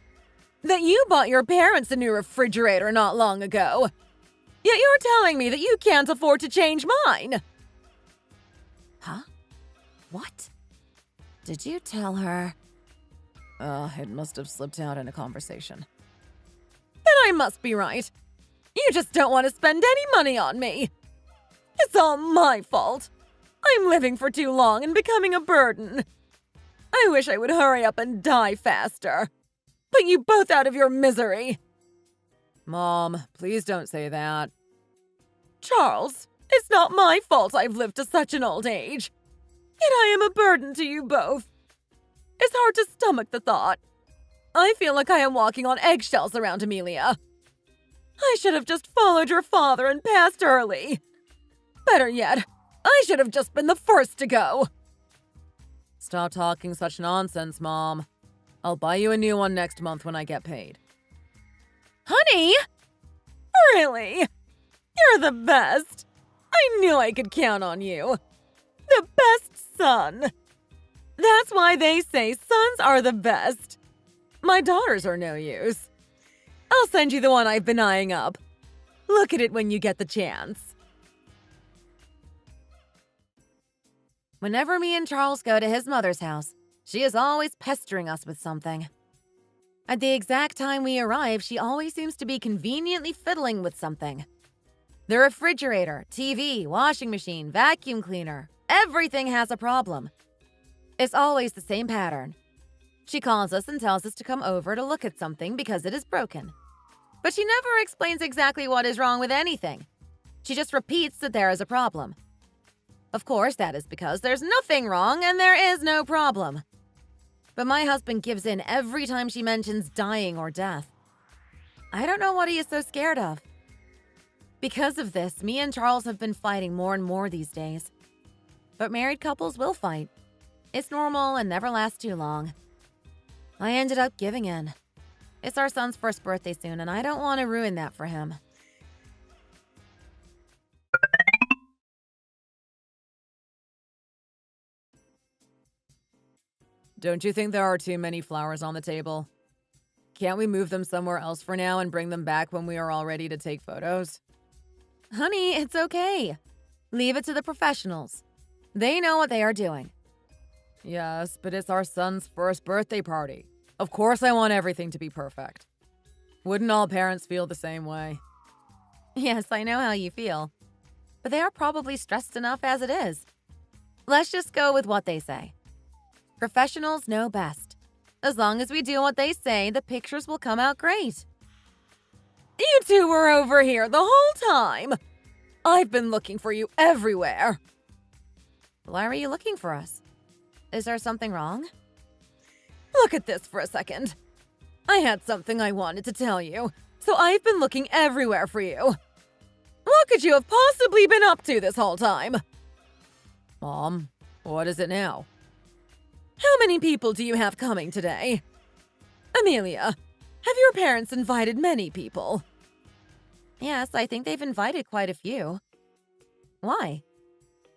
That you bought your parents a new refrigerator not long ago. Yet you're telling me that you can't afford to change mine. Huh? What? Did you tell her? It must have slipped out in a conversation. Then I must be right. You just don't want to spend any money on me. It's all my fault. I'm living for too long and becoming a burden. I wish I would hurry up and die faster. Put you both out of your misery. Mom, please don't say that. Charles, it's not my fault I've lived to such an old age. Yet I am a burden to you both. It's hard to stomach the thought. I feel like I am walking on eggshells around Amelia. I should have just followed your father and passed early. Better yet, I should have just been the first to go. Stop talking such nonsense, Mom. I'll buy you a new one next month when I get paid. Honey? Really? You're the best. I knew I could count on you. The best son. That's why they say sons are the best. My daughters are no use. I'll send you the one I've been eyeing up. Look at it when you get the chance. Whenever me and Charles go to his mother's house, she is always pestering us with something. At the exact time we arrive, she always seems to be conveniently fiddling with something. The refrigerator, TV, washing machine, vacuum cleaner, everything has a problem. It's always the same pattern. She calls us and tells us to come over to look at something because it is broken. But she never explains exactly what is wrong with anything. She just repeats that there is a problem. Of course, that is because there's nothing wrong and there is no problem. But my husband gives in every time she mentions dying or death. I don't know what he is so scared of. Because of this, me and Charles have been fighting more and more these days. But married couples will fight. It's normal and never lasts too long. I ended up giving in. It's our son's first birthday soon, and I don't want to ruin that for him. Don't you think there are too many flowers on the table? Can't we move them somewhere else for now and bring them back when we are all ready to take photos? Honey, it's okay. Leave it to the professionals. They know what they are doing. Yes, but it's our son's first birthday party. Of course I want everything to be perfect. Wouldn't all parents feel the same way? Yes, I know how you feel. But they are probably stressed enough as it is. Let's just go with what they say. Professionals know best. As long as we do what they say, the pictures will come out great. You two were over here the whole time. I've been looking for you everywhere. Why are you looking for us? Is there something wrong? Look at this for a second. I had something I wanted to tell you, so I've been looking everywhere for you. What could you have possibly been up to this whole time? Mom, what is it now? How many people do you have coming today? Amelia, have your parents invited many people? Yes, I think they've invited quite a few. Why?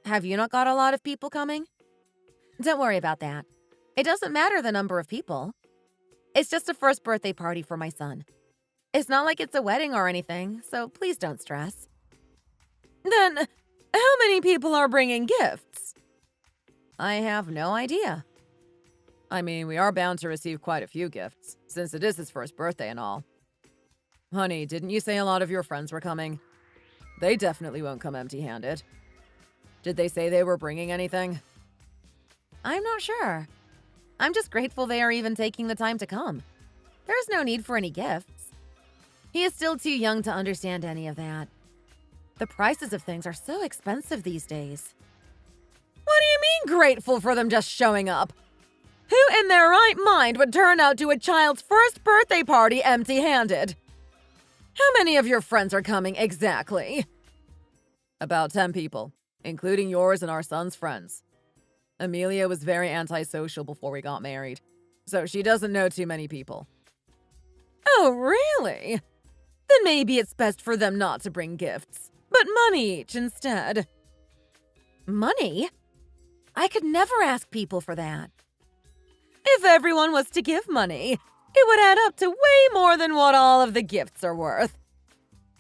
Have you not got a lot of people coming? Don't worry about that. It doesn't matter the number of people. It's just a first birthday party for my son. It's not like it's a wedding or anything, so please don't stress. Then, how many people are bringing gifts? I have no idea. I mean, we are bound to receive quite a few gifts, since it is his first birthday and all. Honey, didn't you say a lot of your friends were coming? They definitely won't come empty-handed. Did they say they were bringing anything? I'm not sure. I'm just grateful they are even taking the time to come. There's no need for any gifts. He is still too young to understand any of that. The prices of things are so expensive these days. What do you mean grateful for them just showing up? Who in their right mind would turn out to a child's first birthday party empty-handed? How many of your friends are coming exactly? About 10 people, including yours and our son's friends. Amelia was very antisocial before we got married, so she doesn't know too many people. Oh, really? Then maybe it's best for them not to bring gifts, but money each instead. Money? I could never ask people for that. If everyone was to give money, it would add up to way more than what all of the gifts are worth.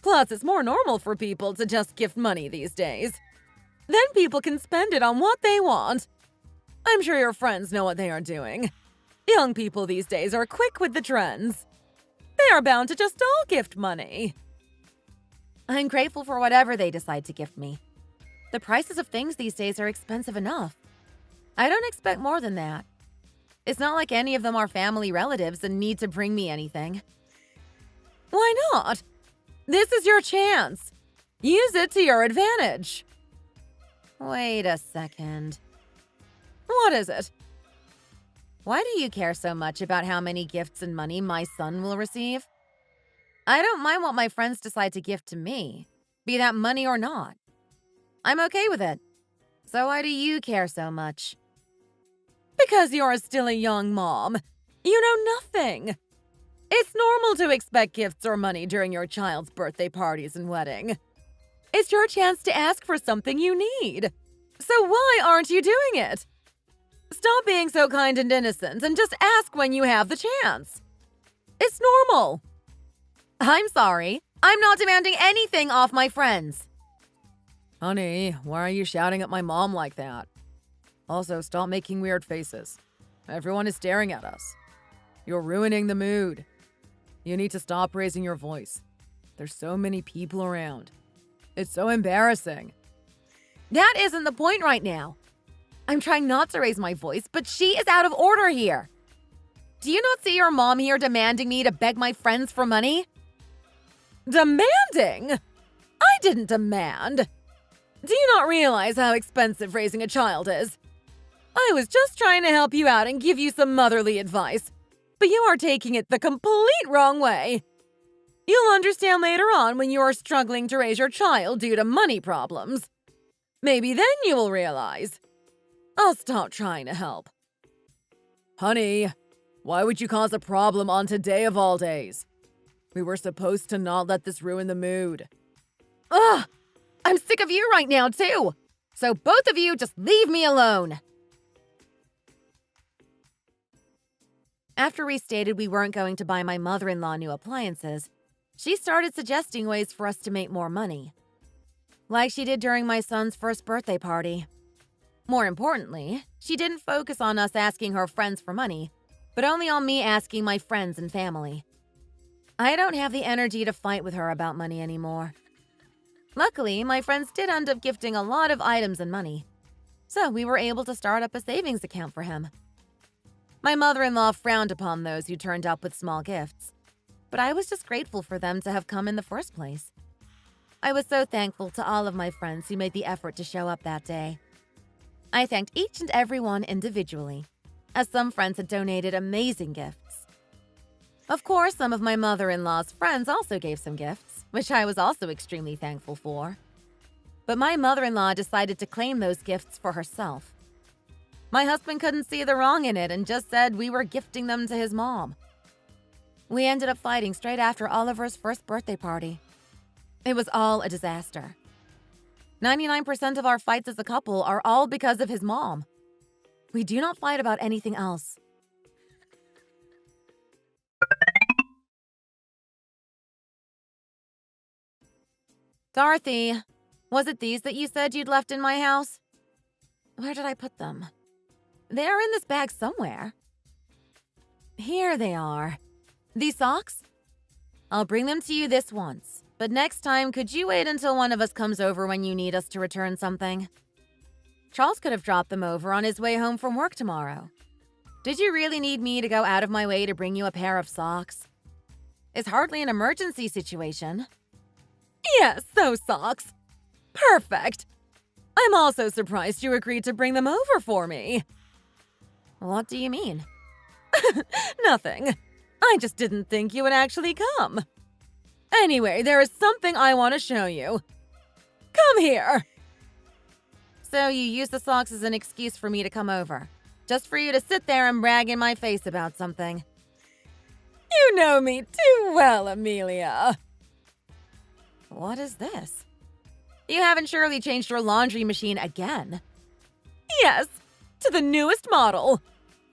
Plus, it's more normal for people to just gift money these days. Then people can spend it on what they want. I'm sure your friends know what they are doing. Young people these days are quick with the trends. They are bound to just all gift money. I'm grateful for whatever they decide to gift me. The prices of things these days are expensive enough. I don't expect more than that. It's not like any of them are family relatives and need to bring me anything. Why not? This is your chance. Use it to your advantage. Wait a second. What is it? Why do you care so much about how many gifts and money my son will receive? I don't mind what my friends decide to gift to me, be that money or not. I'm okay with it. So why do you care so much? Because you're still a young mom. You know nothing. It's normal to expect gifts or money during your child's birthday parties and wedding. It's your chance to ask for something you need. So why aren't you doing it? Stop being so kind and innocent and just ask when you have the chance. It's normal. I'm sorry. I'm not demanding anything off my friends. Honey, why are you shouting at my mom like that? Also, stop making weird faces. Everyone is staring at us. You're ruining the mood. You need to stop raising your voice. There's so many people around. It's so embarrassing. That isn't the point right now. I'm trying not to raise my voice, but she is out of order here. Do you not see your mom here demanding me to beg my friends for money? Demanding? I didn't demand. Do you not realize how expensive raising a child is? I was just trying to help you out and give you some motherly advice, but you are taking it the complete wrong way. You'll understand later on when you are struggling to raise your child due to money problems. Maybe then you will realize. I'll stop trying to help. Honey, why would you cause a problem on today of all days? We were supposed to not let this ruin the mood. Ugh! I'm sick of you right now, too! So both of you just leave me alone! After we stated we weren't going to buy my mother-in-law new appliances, she started suggesting ways for us to make more money. Like she did during my son's first birthday party. More importantly, she didn't focus on us asking her friends for money, but only on me asking my friends and family. I don't have the energy to fight with her about money anymore. Luckily, my friends did end up gifting a lot of items and money, so we were able to start up a savings account for him. My mother-in-law frowned upon those who turned up with small gifts, but I was just grateful for them to have come in the first place. I was so thankful to all of my friends who made the effort to show up that day. I thanked each and every one individually, as some friends had donated amazing gifts. Of course, some of my mother-in-law's friends also gave some gifts, which I was also extremely thankful for. But my mother-in-law decided to claim those gifts for herself. My husband couldn't see the wrong in it and just said we were gifting them to his mom. We ended up fighting straight after Oliver's first birthday party. It was all a disaster. 99% of our fights as a couple are all because of his mom. We do not fight about anything else. Dorothy, was it these that you said you'd left in my house? Where did I put them? They are in this bag somewhere. Here they are. These socks? I'll bring them to you this once, but next time could you wait until one of us comes over when you need us to return something? Charles could have dropped them over on his way home from work tomorrow. Did you really need me to go out of my way to bring you a pair of socks? It's hardly an emergency situation. Yes, those socks. Perfect. I'm also surprised you agreed to bring them over for me. What do you mean? Nothing. I just didn't think you would actually come. Anyway, there is something I want to show you. Come here. So you use the socks as an excuse for me to come over, just for you to sit there and brag in my face about something. You know me too well, Amelia. What is this? You haven't surely changed your laundry machine again? Yes, to the newest model.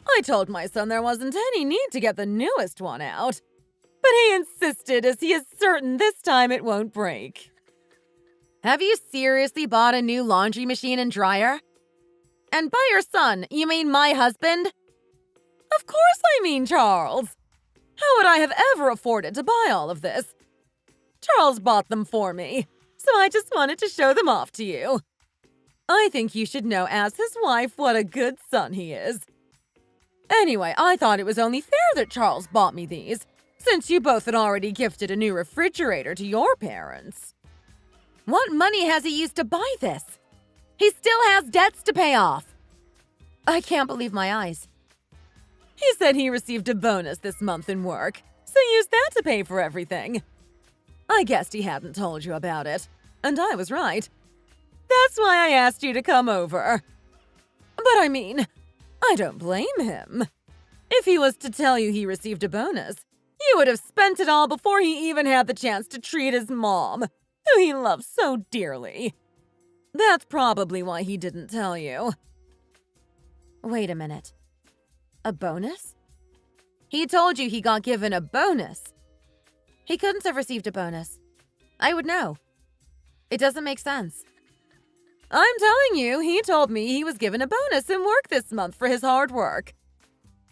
I told my son there wasn't any need to get the newest one out, but he insisted as he is certain this time it won't break. Have you seriously bought a new laundry machine and dryer? And by your son, you mean my husband? Of course I mean Charles. How would I have ever afforded to buy all of this? Charles bought them for me, so I just wanted to show them off to you. I think you should know as his wife what a good son he is. Anyway, I thought it was only fair that Charles bought me these, since you both had already gifted a new refrigerator to your parents. What money has he used to buy this? He still has debts to pay off. I can't believe my eyes. He said he received a bonus this month in work, so used that to pay for everything. I guessed he hadn't told you about it, and I was right. That's why I asked you to come over. But I mean, I don't blame him. If he was to tell you he received a bonus, you would have spent it all before he even had the chance to treat his mom, who he loves so dearly. That's probably why he didn't tell you. Wait a minute. A bonus? He told you he got given a bonus. He couldn't have received a bonus. I would know. It doesn't make sense. I'm telling you, he told me he was given a bonus in work this month for his hard work.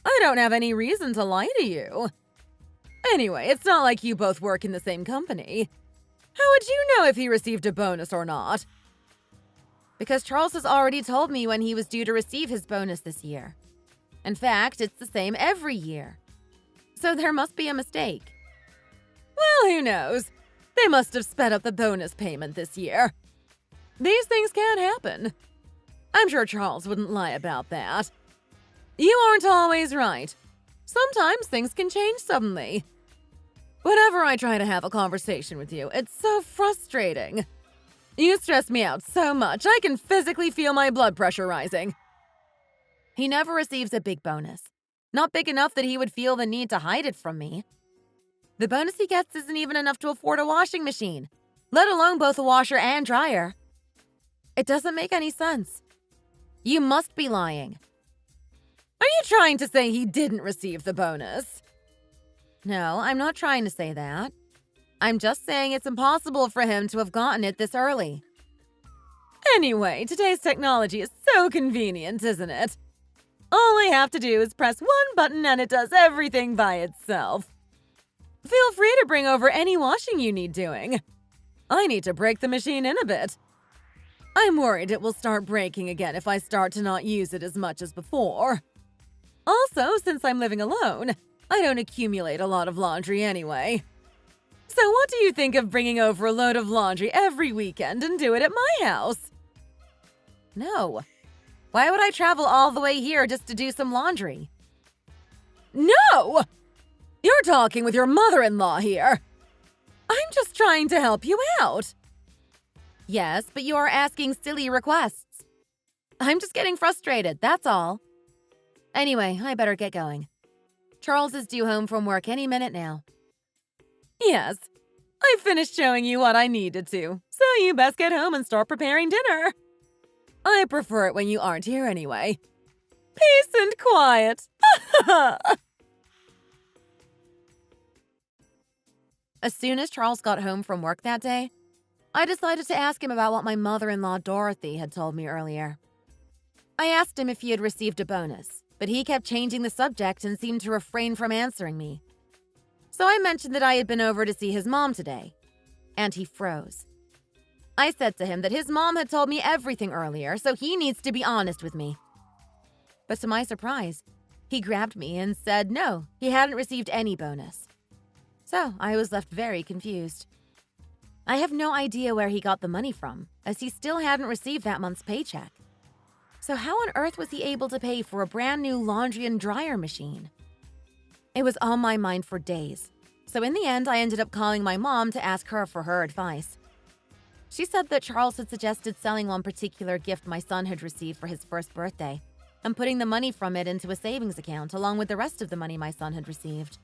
I don't have any reason to lie to you. Anyway, it's not like you both work in the same company. How would you know if he received a bonus or not? Because Charles has already told me when he was due to receive his bonus this year. In fact, it's the same every year. So there must be a mistake. Well, who knows? They must have sped up the bonus payment this year. These things can happen. I'm sure Charles wouldn't lie about that. You aren't always right. Sometimes things can change suddenly. Whenever I try to have a conversation with you, it's so frustrating. You stress me out so much, I can physically feel my blood pressure rising. He never receives a big bonus. Not big enough that he would feel the need to hide it from me. The bonus he gets isn't even enough to afford a washing machine, let alone both a washer and dryer. It doesn't make any sense. You must be lying. Are you trying to say he didn't receive the bonus? No, I'm not trying to say that. I'm just saying it's impossible for him to have gotten it this early. Anyway, today's technology is so convenient, isn't it? All I have to do is press one button and it does everything by itself. Feel free to bring over any washing you need doing. I need to break the machine in a bit. I'm worried it will start breaking again if I start to not use it as much as before. Also, since I'm living alone, I don't accumulate a lot of laundry anyway. So what do you think of bringing over a load of laundry every weekend and do it at my house? No. Why would I travel all the way here just to do some laundry? No! You're talking with your mother-in-law here. I'm just trying to help you out. Yes, but you are asking silly requests. I'm just getting frustrated, that's all. Anyway, I better get going. Charles is due home from work any minute now. Yes, I finished showing you what I needed to, so you best get home and start preparing dinner. I prefer it when you aren't here anyway. Peace and quiet. As soon as Charles got home from work that day, I decided to ask him about what my mother-in-law Dorothy had told me earlier. I asked him if he had received a bonus, but he kept changing the subject and seemed to refrain from answering me. So I mentioned that I had been over to see his mom today, and he froze. I said to him that his mom had told me everything earlier, so he needs to be honest with me. But to my surprise, he grabbed me and said no, he hadn't received any bonus. So I was left very confused. I have no idea where he got the money from, as he still hadn't received that month's paycheck. So how on earth was he able to pay for a brand new laundry and dryer machine? It was on my mind for days, so in the end I ended up calling my mom to ask her for her advice. She said that Charles had suggested selling one particular gift my son had received for his first birthday and putting the money from it into a savings account along with the rest of the money my son had received.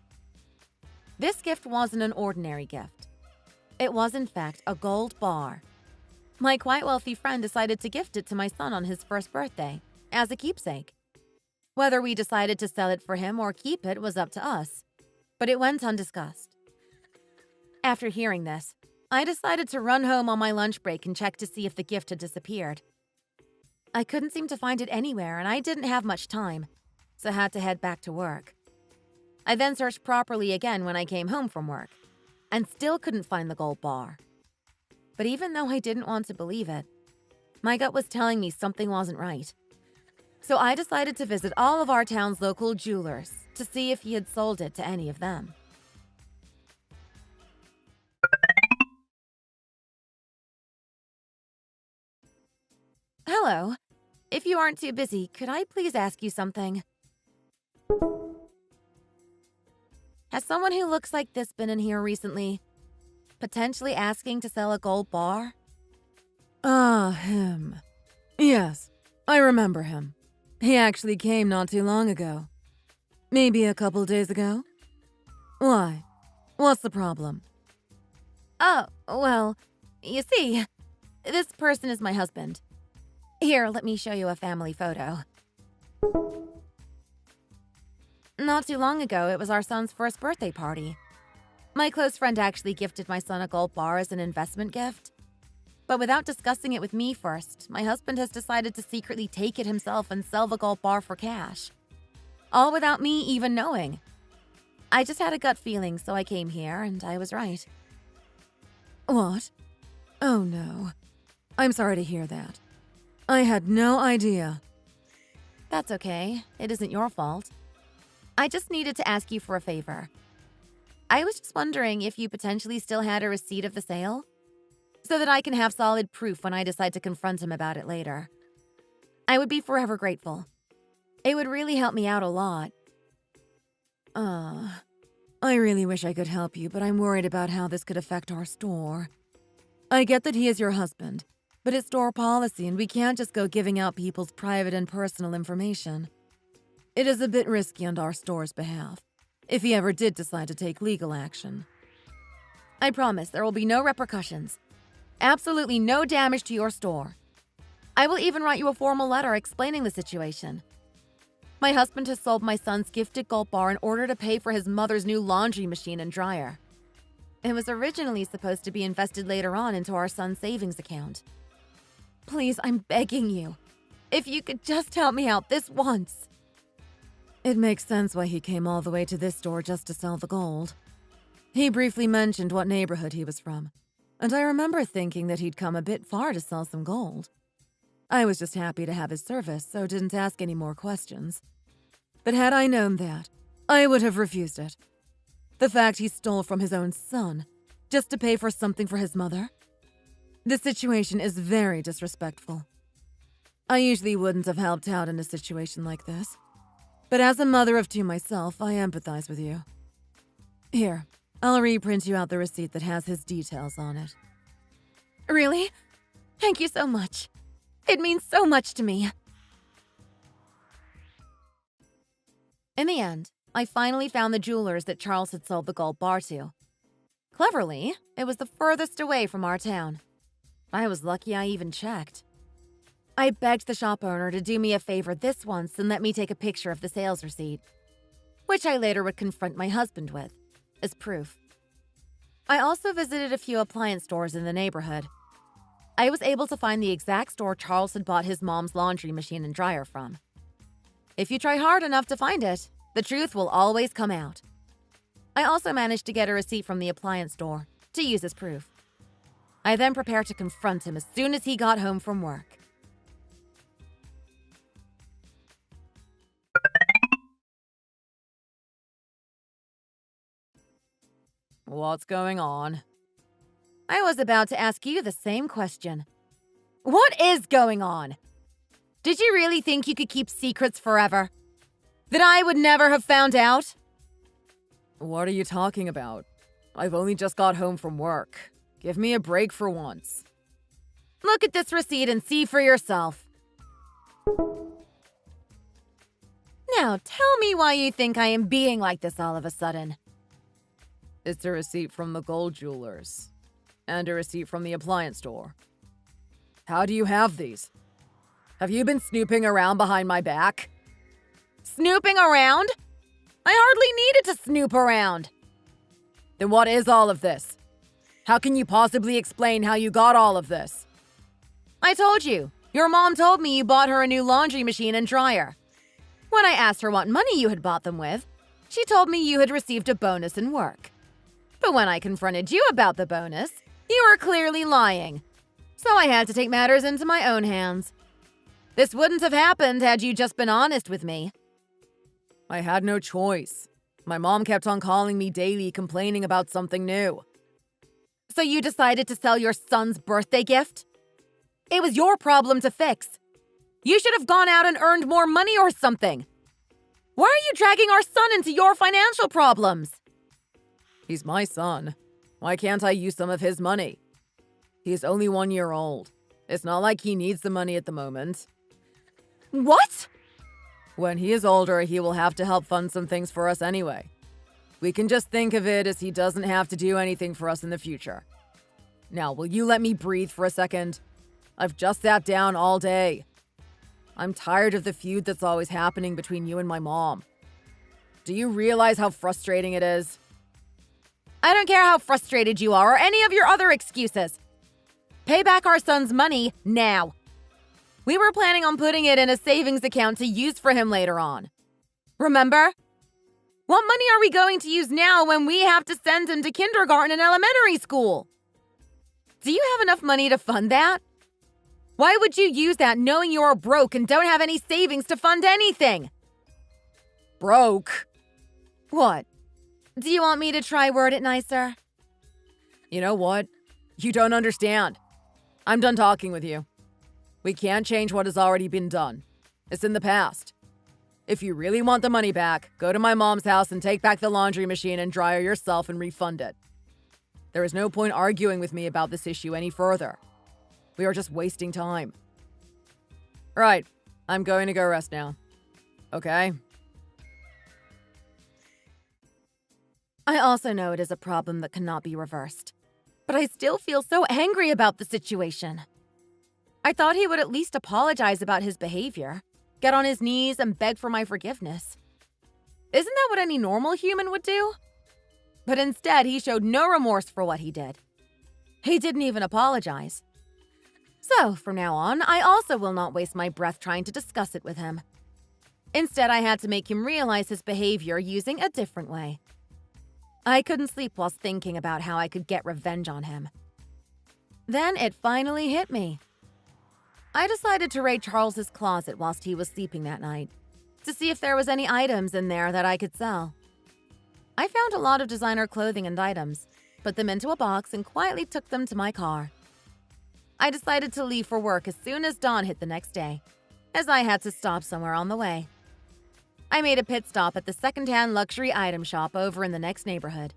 This gift wasn't an ordinary gift. It was, in fact, a gold bar. My quite wealthy friend decided to gift it to my son on his first birthday, as a keepsake. Whether we decided to sell it for him or keep it was up to us, but it went undiscussed. After hearing this, I decided to run home on my lunch break and check to see if the gift had disappeared. I couldn't seem to find it anywhere, and I didn't have much time, so had to head back to work. I then searched properly again when I came home from work, and still couldn't find the gold bar. But even though I didn't want to believe it, my gut was telling me something wasn't right. So I decided to visit all of our town's local jewelers to see if he had sold it to any of them. Hello. If you aren't too busy, could I please ask you something? Has someone who looks like this been in here recently? Potentially asking to sell a gold bar? Ah, him. Yes, I remember him. He actually came not too long ago. Maybe a couple days ago? Why? What's the problem? Oh, well, you see, this person is my husband. Here, let me show you a family photo. Not too long ago, it was our son's first birthday party. My close friend actually gifted my son a gold bar as an investment gift. But without discussing it with me first, my husband has decided to secretly take it himself and sell the gold bar for cash. All without me even knowing. I just had a gut feeling, so I came here, and I was right. What? Oh no. I'm sorry to hear that. I had no idea. That's okay. It isn't your fault. I just needed to ask you for a favor. I was just wondering if you potentially still had a receipt of the sale, so that I can have solid proof when I decide to confront him about it later. I would be forever grateful. It would really help me out a lot. I really wish I could help you, but I'm worried about how this could affect our store. I get that he is your husband, but it's store policy and we can't just go giving out people's private and personal information. It is a bit risky on our store's behalf, if he ever did decide to take legal action. I promise there will be no repercussions. Absolutely no damage to your store. I will even write you a formal letter explaining the situation. My husband has sold my son's gifted gold bar in order to pay for his mother's new laundry machine and dryer. It was originally supposed to be invested later on into our son's savings account. Please, I'm begging you. If you could just help me out this once. It makes sense why he came all the way to this store just to sell the gold. He briefly mentioned what neighborhood he was from, and I remember thinking that he'd come a bit far to sell some gold. I was just happy to have his service, so didn't ask any more questions. But had I known that, I would have refused it. The fact he stole from his own son, just to pay for something for his mother? The situation is very disrespectful. I usually wouldn't have helped out in a situation like this. But as a mother of two myself, I empathize with you. Here, I'll reprint you out the receipt that has his details on it. Really? Thank you so much. It means so much to me. In the end, I finally found the jewelers that Charles had sold the gold bar to. Cleverly, it was the furthest away from our town. I was lucky I even checked. I begged the shop owner to do me a favor this once and let me take a picture of the sales receipt, which I later would confront my husband with, as proof. I also visited a few appliance stores in the neighborhood. I was able to find the exact store Charles had bought his mom's laundry machine and dryer from. If you try hard enough to find it, the truth will always come out. I also managed to get a receipt from the appliance store to use as proof. I then prepared to confront him as soon as he got home from work. What's going on? I was about to ask you the same question. What is going on? Did you really think you could keep secrets forever? That I would never have found out? What are you talking about? I've only just got home from work. Give me a break for once. Look at this receipt and see for yourself. Now tell me why you think I am being like this all of a sudden. It's a receipt from the gold jewelers. And a receipt from the appliance store. How do you have these? Have you been snooping around behind my back? Snooping around? I hardly needed to snoop around. Then what is all of this? How can you possibly explain how you got all of this? I told you. Your mom told me you bought her a new laundry machine and dryer. When I asked her what money you had bought them with, she told me you had received a bonus in work. But when I confronted you about the bonus, you were clearly lying. So I had to take matters into my own hands. This wouldn't have happened had you just been honest with me. I had no choice. My mom kept on calling me daily, complaining about something new. So you decided to sell your son's birthday gift? It was your problem to fix. You should have gone out and earned more money or something. Why are you dragging our son into your financial problems? He's my son. Why can't I use some of his money? He's only 1 year old. It's not like he needs the money at the moment. What? When he is older, he will have to help fund some things for us anyway. We can just think of it as he doesn't have to do anything for us in the future. Now, will you let me breathe for a second? I've just sat down all day. I'm tired of the feud that's always happening between you and my mom. Do you realize how frustrating it is? I don't care how frustrated you are or any of your other excuses. Pay back our son's money now. We were planning on putting it in a savings account to use for him later on. Remember? What money are we going to use now when we have to send him to kindergarten and elementary school? Do you have enough money to fund that? Why would you use that knowing you are broke and don't have any savings to fund anything? Broke? What? Do you want me to try word it nicer? You know what? You don't understand. I'm done talking with you. We can't change what has already been done. It's in the past. If you really want the money back, go to my mom's house and take back the laundry machine and dryer yourself and refund it. There is no point arguing with me about this issue any further. We are just wasting time. Right, I'm going to go rest now. Okay? I also know it is a problem that cannot be reversed, but I still feel so angry about the situation. I thought he would at least apologize about his behavior, get on his knees and beg for my forgiveness. Isn't that what any normal human would do? But instead, he showed no remorse for what he did. He didn't even apologize. So, from now on, I also will not waste my breath trying to discuss it with him. Instead, I had to make him realize his behavior using a different way. I couldn't sleep whilst thinking about how I could get revenge on him. Then it finally hit me. I decided to raid Charles's closet whilst he was sleeping that night, to see if there was any items in there that I could sell. I found a lot of designer clothing and items, put them into a box, and quietly took them to my car. I decided to leave for work as soon as dawn hit the next day, as I had to stop somewhere on the way. I made a pit stop at the secondhand luxury item shop over in the next neighborhood.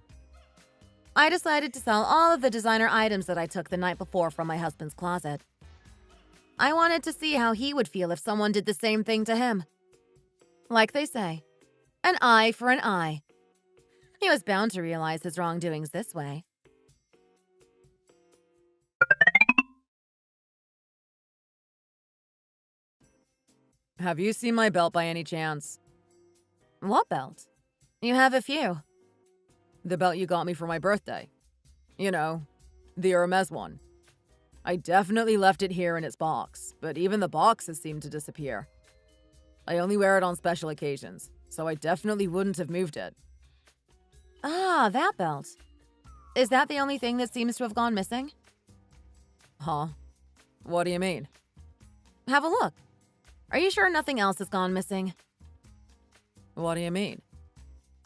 I decided to sell all of the designer items that I took the night before from my husband's closet. I wanted to see how he would feel if someone did the same thing to him. Like they say, an eye for an eye. He was bound to realize his wrongdoings this way. Have you seen my belt by any chance? What belt? You have a few. The belt you got me for my birthday. You know, the Hermes one. I definitely left it here in its box, but even the boxes seem to disappear. I only wear it on special occasions, so I definitely wouldn't have moved it. Ah, that belt. Is that the only thing that seems to have gone missing? Huh? What do you mean? Have a look. Are you sure nothing else has gone missing? What do you mean?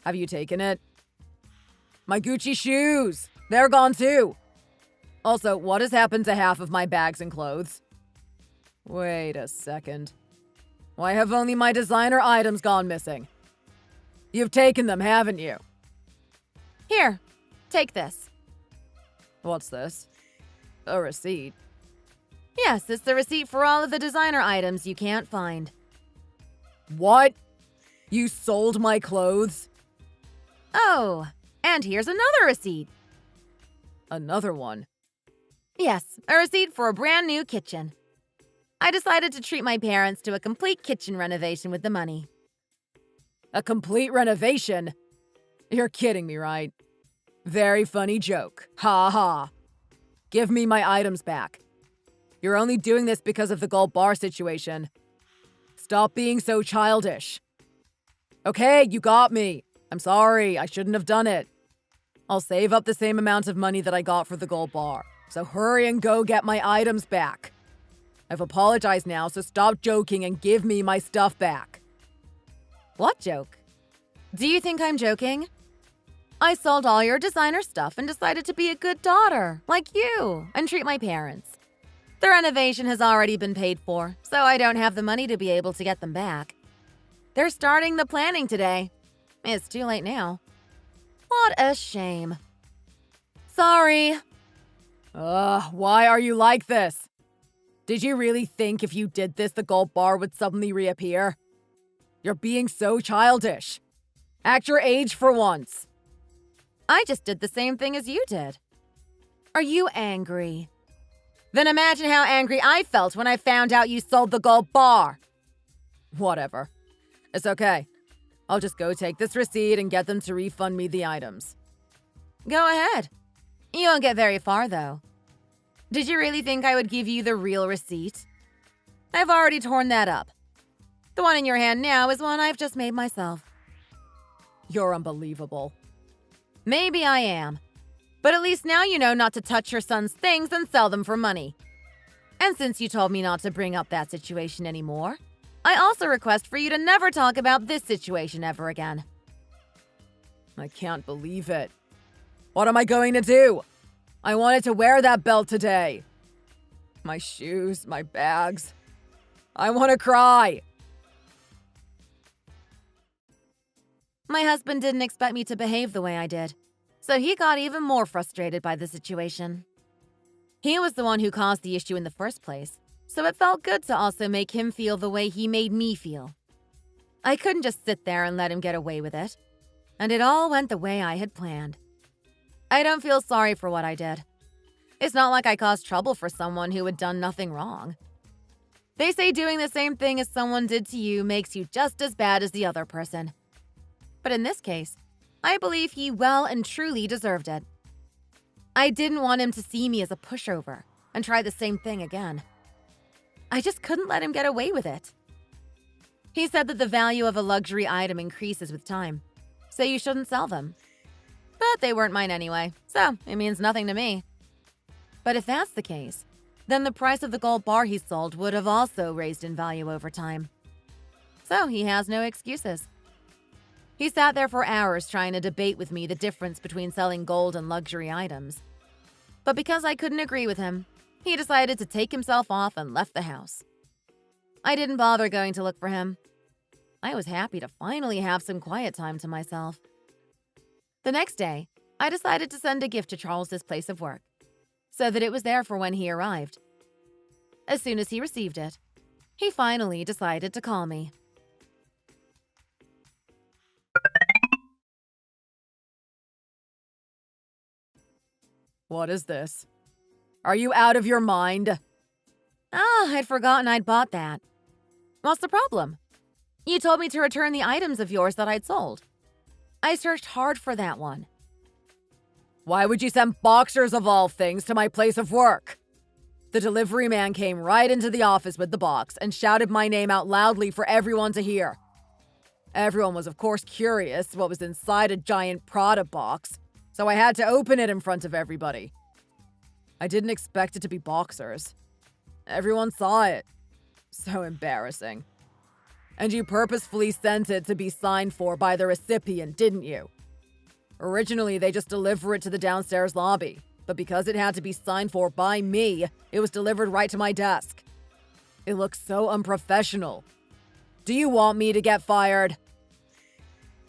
Have you taken it? My Gucci shoes! They're gone too! Also, what has happened to half of my bags and clothes? Wait a second. Why have only my designer items gone missing? You've taken them, haven't you? Here, take this. What's this? A receipt? Yes, it's the receipt for all of the designer items you can't find. What? You sold my clothes? Oh, and here's another receipt. Another one? Yes, a receipt for a brand new kitchen. I decided to treat my parents to a complete kitchen renovation with the money. A complete renovation? You're kidding me, right? Very funny joke. Ha ha. Give me my items back. You're only doing this because of the gold bar situation. Stop being so childish. Okay, you got me. I'm sorry, I shouldn't have done it. I'll save up the same amount of money that I got for the gold bar. So hurry and go get my items back. I've apologized now, so stop joking and give me my stuff back. What joke? Do you think I'm joking? I sold all your designer stuff and decided to be a good daughter, like you, and treat my parents. The renovation has already been paid for, so I don't have the money to be able to get them back. They're starting the planning today. It's too late now. What a shame. Sorry. Why are you like this? Did you really think if you did this, the gold bar would suddenly reappear? You're being so childish. Act your age for once. I just did the same thing as you did. Are you angry? Then imagine how angry I felt when I found out you sold the gold bar. Whatever. It's okay. I'll just go take this receipt and get them to refund me the items. Go ahead. You won't get very far, though. Did you really think I would give you the real receipt? I've already torn that up. The one in your hand now is one I've just made myself. You're unbelievable. Maybe I am. But at least now you know not to touch your son's things and sell them for money. And since you told me not to bring up that situation anymore, I also request for you to never talk about this situation ever again. I can't believe it. What am I going to do? I wanted to wear that belt today. My shoes, my bags. I want to cry. My husband didn't expect me to behave the way I did, so he got even more frustrated by the situation. He was the one who caused the issue in the first place, so it felt good to also make him feel the way he made me feel. I couldn't just sit there and let him get away with it, and it all went the way I had planned. I don't feel sorry for what I did. It's not like I caused trouble for someone who had done nothing wrong. They say doing the same thing as someone did to you makes you just as bad as the other person. But in this case, I believe he well and truly deserved it. I didn't want him to see me as a pushover and try the same thing again. I just couldn't let him get away with it. He said that the value of a luxury item increases with time, so you shouldn't sell them. But they weren't mine anyway, so it means nothing to me. But if that's the case, then the price of the gold bar he sold would have also raised in value over time. So he has no excuses. He sat there for hours trying to debate with me the difference between selling gold and luxury items. But because I couldn't agree with him, he decided to take himself off and left the house. I didn't bother going to look for him. I was happy to finally have some quiet time to myself. The next day, I decided to send a gift to Charles's place of work, so that it was there for when he arrived. As soon as he received it, he finally decided to call me. What is this? Are you out of your mind? I'd forgotten I'd bought that. What's the problem? You told me to return the items of yours that I'd sold. I searched hard for that one. Why would you send boxers of all things to my place of work? The delivery man came right into the office with the box and shouted my name out loudly for everyone to hear. Everyone was of course curious what was inside a giant Prada box, so I had to open it in front of everybody. I didn't expect it to be boxers. Everyone saw it. So embarrassing. And you purposefully sent it to be signed for by the recipient, didn't you? Originally, they just deliver it to the downstairs lobby, but because it had to be signed for by me, it was delivered right to my desk. It looks so unprofessional. Do you want me to get fired?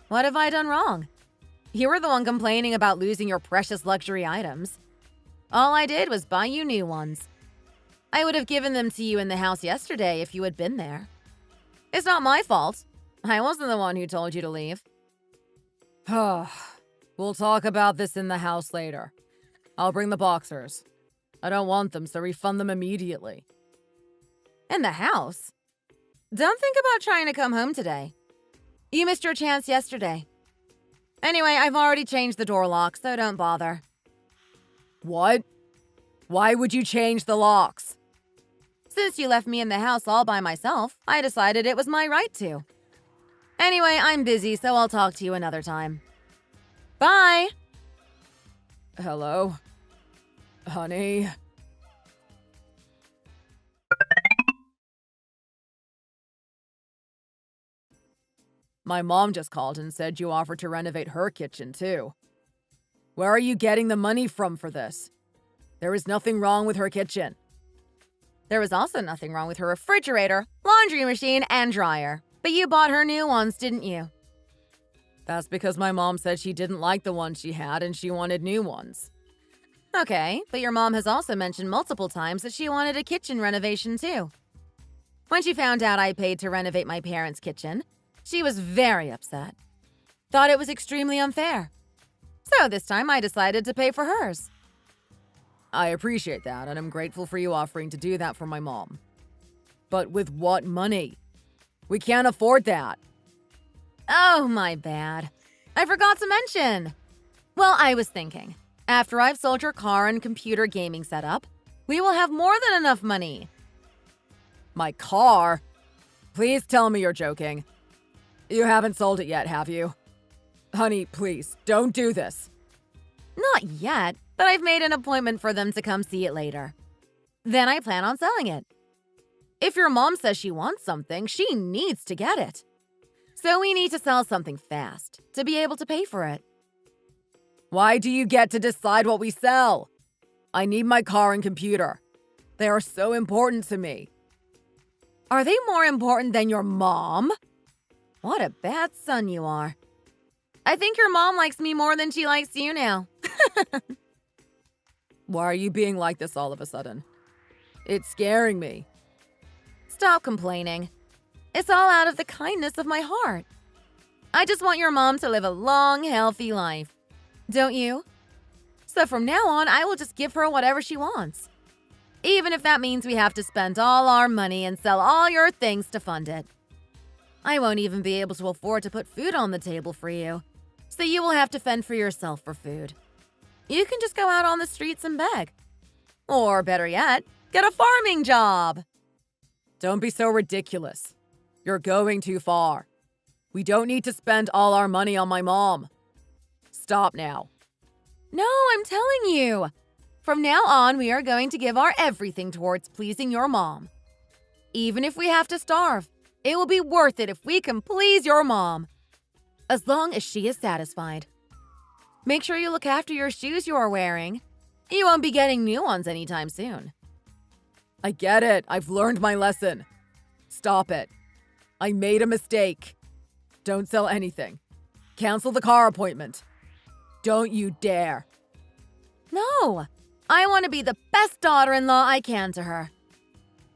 What have I done wrong? You were the one complaining about losing your precious luxury items. All I did was buy you new ones. I would have given them to you in the house yesterday if you had been there. It's not my fault. I wasn't the one who told you to leave. We'll talk about this in the house later. I'll bring the boxers. I don't want them, so refund them immediately. In the house? Don't think about trying to come home today. You missed your chance yesterday. Anyway, I've already changed the door lock, so don't bother. What? Why would you change the locks? Since you left me in the house all by myself, I decided it was my right to. Anyway, I'm busy, so I'll talk to you another time. Bye! Hello? Honey? My mom just called and said you offered to renovate her kitchen, too. Where are you getting the money from for this? There is nothing wrong with her kitchen. There was also nothing wrong with her refrigerator, laundry machine, and dryer. But you bought her new ones, didn't you? That's because my mom said she didn't like the ones she had and she wanted new ones. Okay, but your mom has also mentioned multiple times that she wanted a kitchen renovation too. When she found out I paid to renovate my parents' kitchen, she was very upset. Thought it was extremely unfair. So this time I decided to pay for hers. I appreciate that, and I'm grateful for you offering to do that for my mom. But with what money? We can't afford that. Oh, my bad. I forgot to mention. Well, I was thinking, after I've sold your car and computer gaming setup, we will have more than enough money. My car? Please tell me you're joking. You haven't sold it yet, have you? Honey, please, don't do this. Not yet, but I've made an appointment for them to come see it later. then I plan on selling it. If your mom says she wants something, she needs to get it. So we need to sell something fast to be able to pay for it. Why do you get to decide what we sell? I need my car and computer. They are so important to me. Are they more important than your mom? What a bad son you are. I think your mom likes me more than she likes you now. Why are you being like this all of a sudden? It's scaring me. Stop complaining. It's all out of the kindness of my heart. I just want your mom to live a long, healthy life. Don't you? So from now on, I will just give her whatever she wants. Even if that means we have to spend all our money and sell all your things to fund it. I won't even be able to afford to put food on the table for you. So you will have to fend for yourself for food. You can just go out on the streets and beg. Or better yet, get a farming job. Don't be so ridiculous. You're going too far. We don't need to spend all our money on my mom. Stop now. No, I'm telling you. From now on, we are going to give our everything towards pleasing your mom. Even if we have to starve, it will be worth it if we can please your mom. As long as she is satisfied. Make sure you look after your shoes you are wearing. You won't be getting new ones anytime soon. I get it. I've learned my lesson. Stop it. I made a mistake. Don't sell anything. Cancel the car appointment. Don't you dare. No, I want to be the best daughter-in-law I can to her.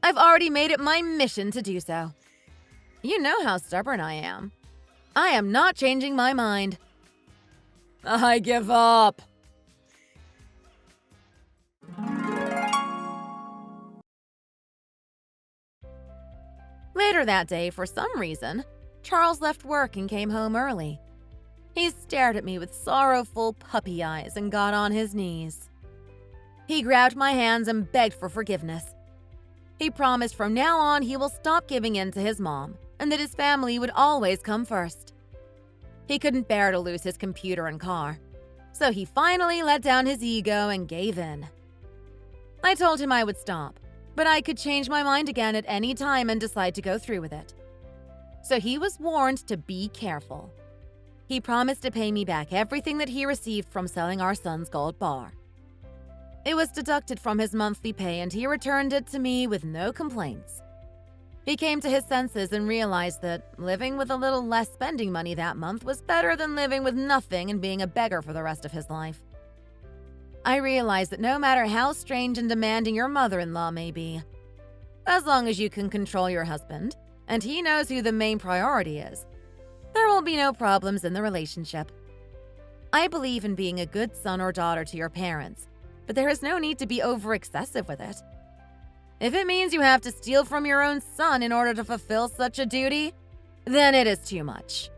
I've already made it my mission to do so. You know how stubborn I am. I am not changing my mind. I give up. Later that day, for some reason, Charles left work and came home early. He stared at me with sorrowful puppy eyes and got on his knees. He grabbed my hands and begged for forgiveness. He promised from now on he will stop giving in to his mom and that his family would always come first. He couldn't bear to lose his computer and car, so he finally let down his ego and gave in. I told him I would stop, but I could change my mind again at any time and decide to go through with it. So he was warned to be careful. He promised to pay me back everything that he received from selling our son's gold bar. It was deducted from his monthly pay and he returned it to me with no complaints. He came to his senses and realized that living with a little less spending money that month was better than living with nothing and being a beggar for the rest of his life. I realized that no matter how strange and demanding your mother-in-law may be, as long as you can control your husband and he knows who the main priority is, there will be no problems in the relationship. I believe in being a good son or daughter to your parents, but there is no need to be over-excessive with it. If it means you have to steal from your own son in order to fulfill such a duty, then it is too much.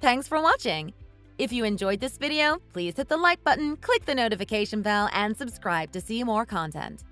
Thanks for watching. If you enjoyed this video, please hit the like button, click the notification bell, and subscribe to see more content.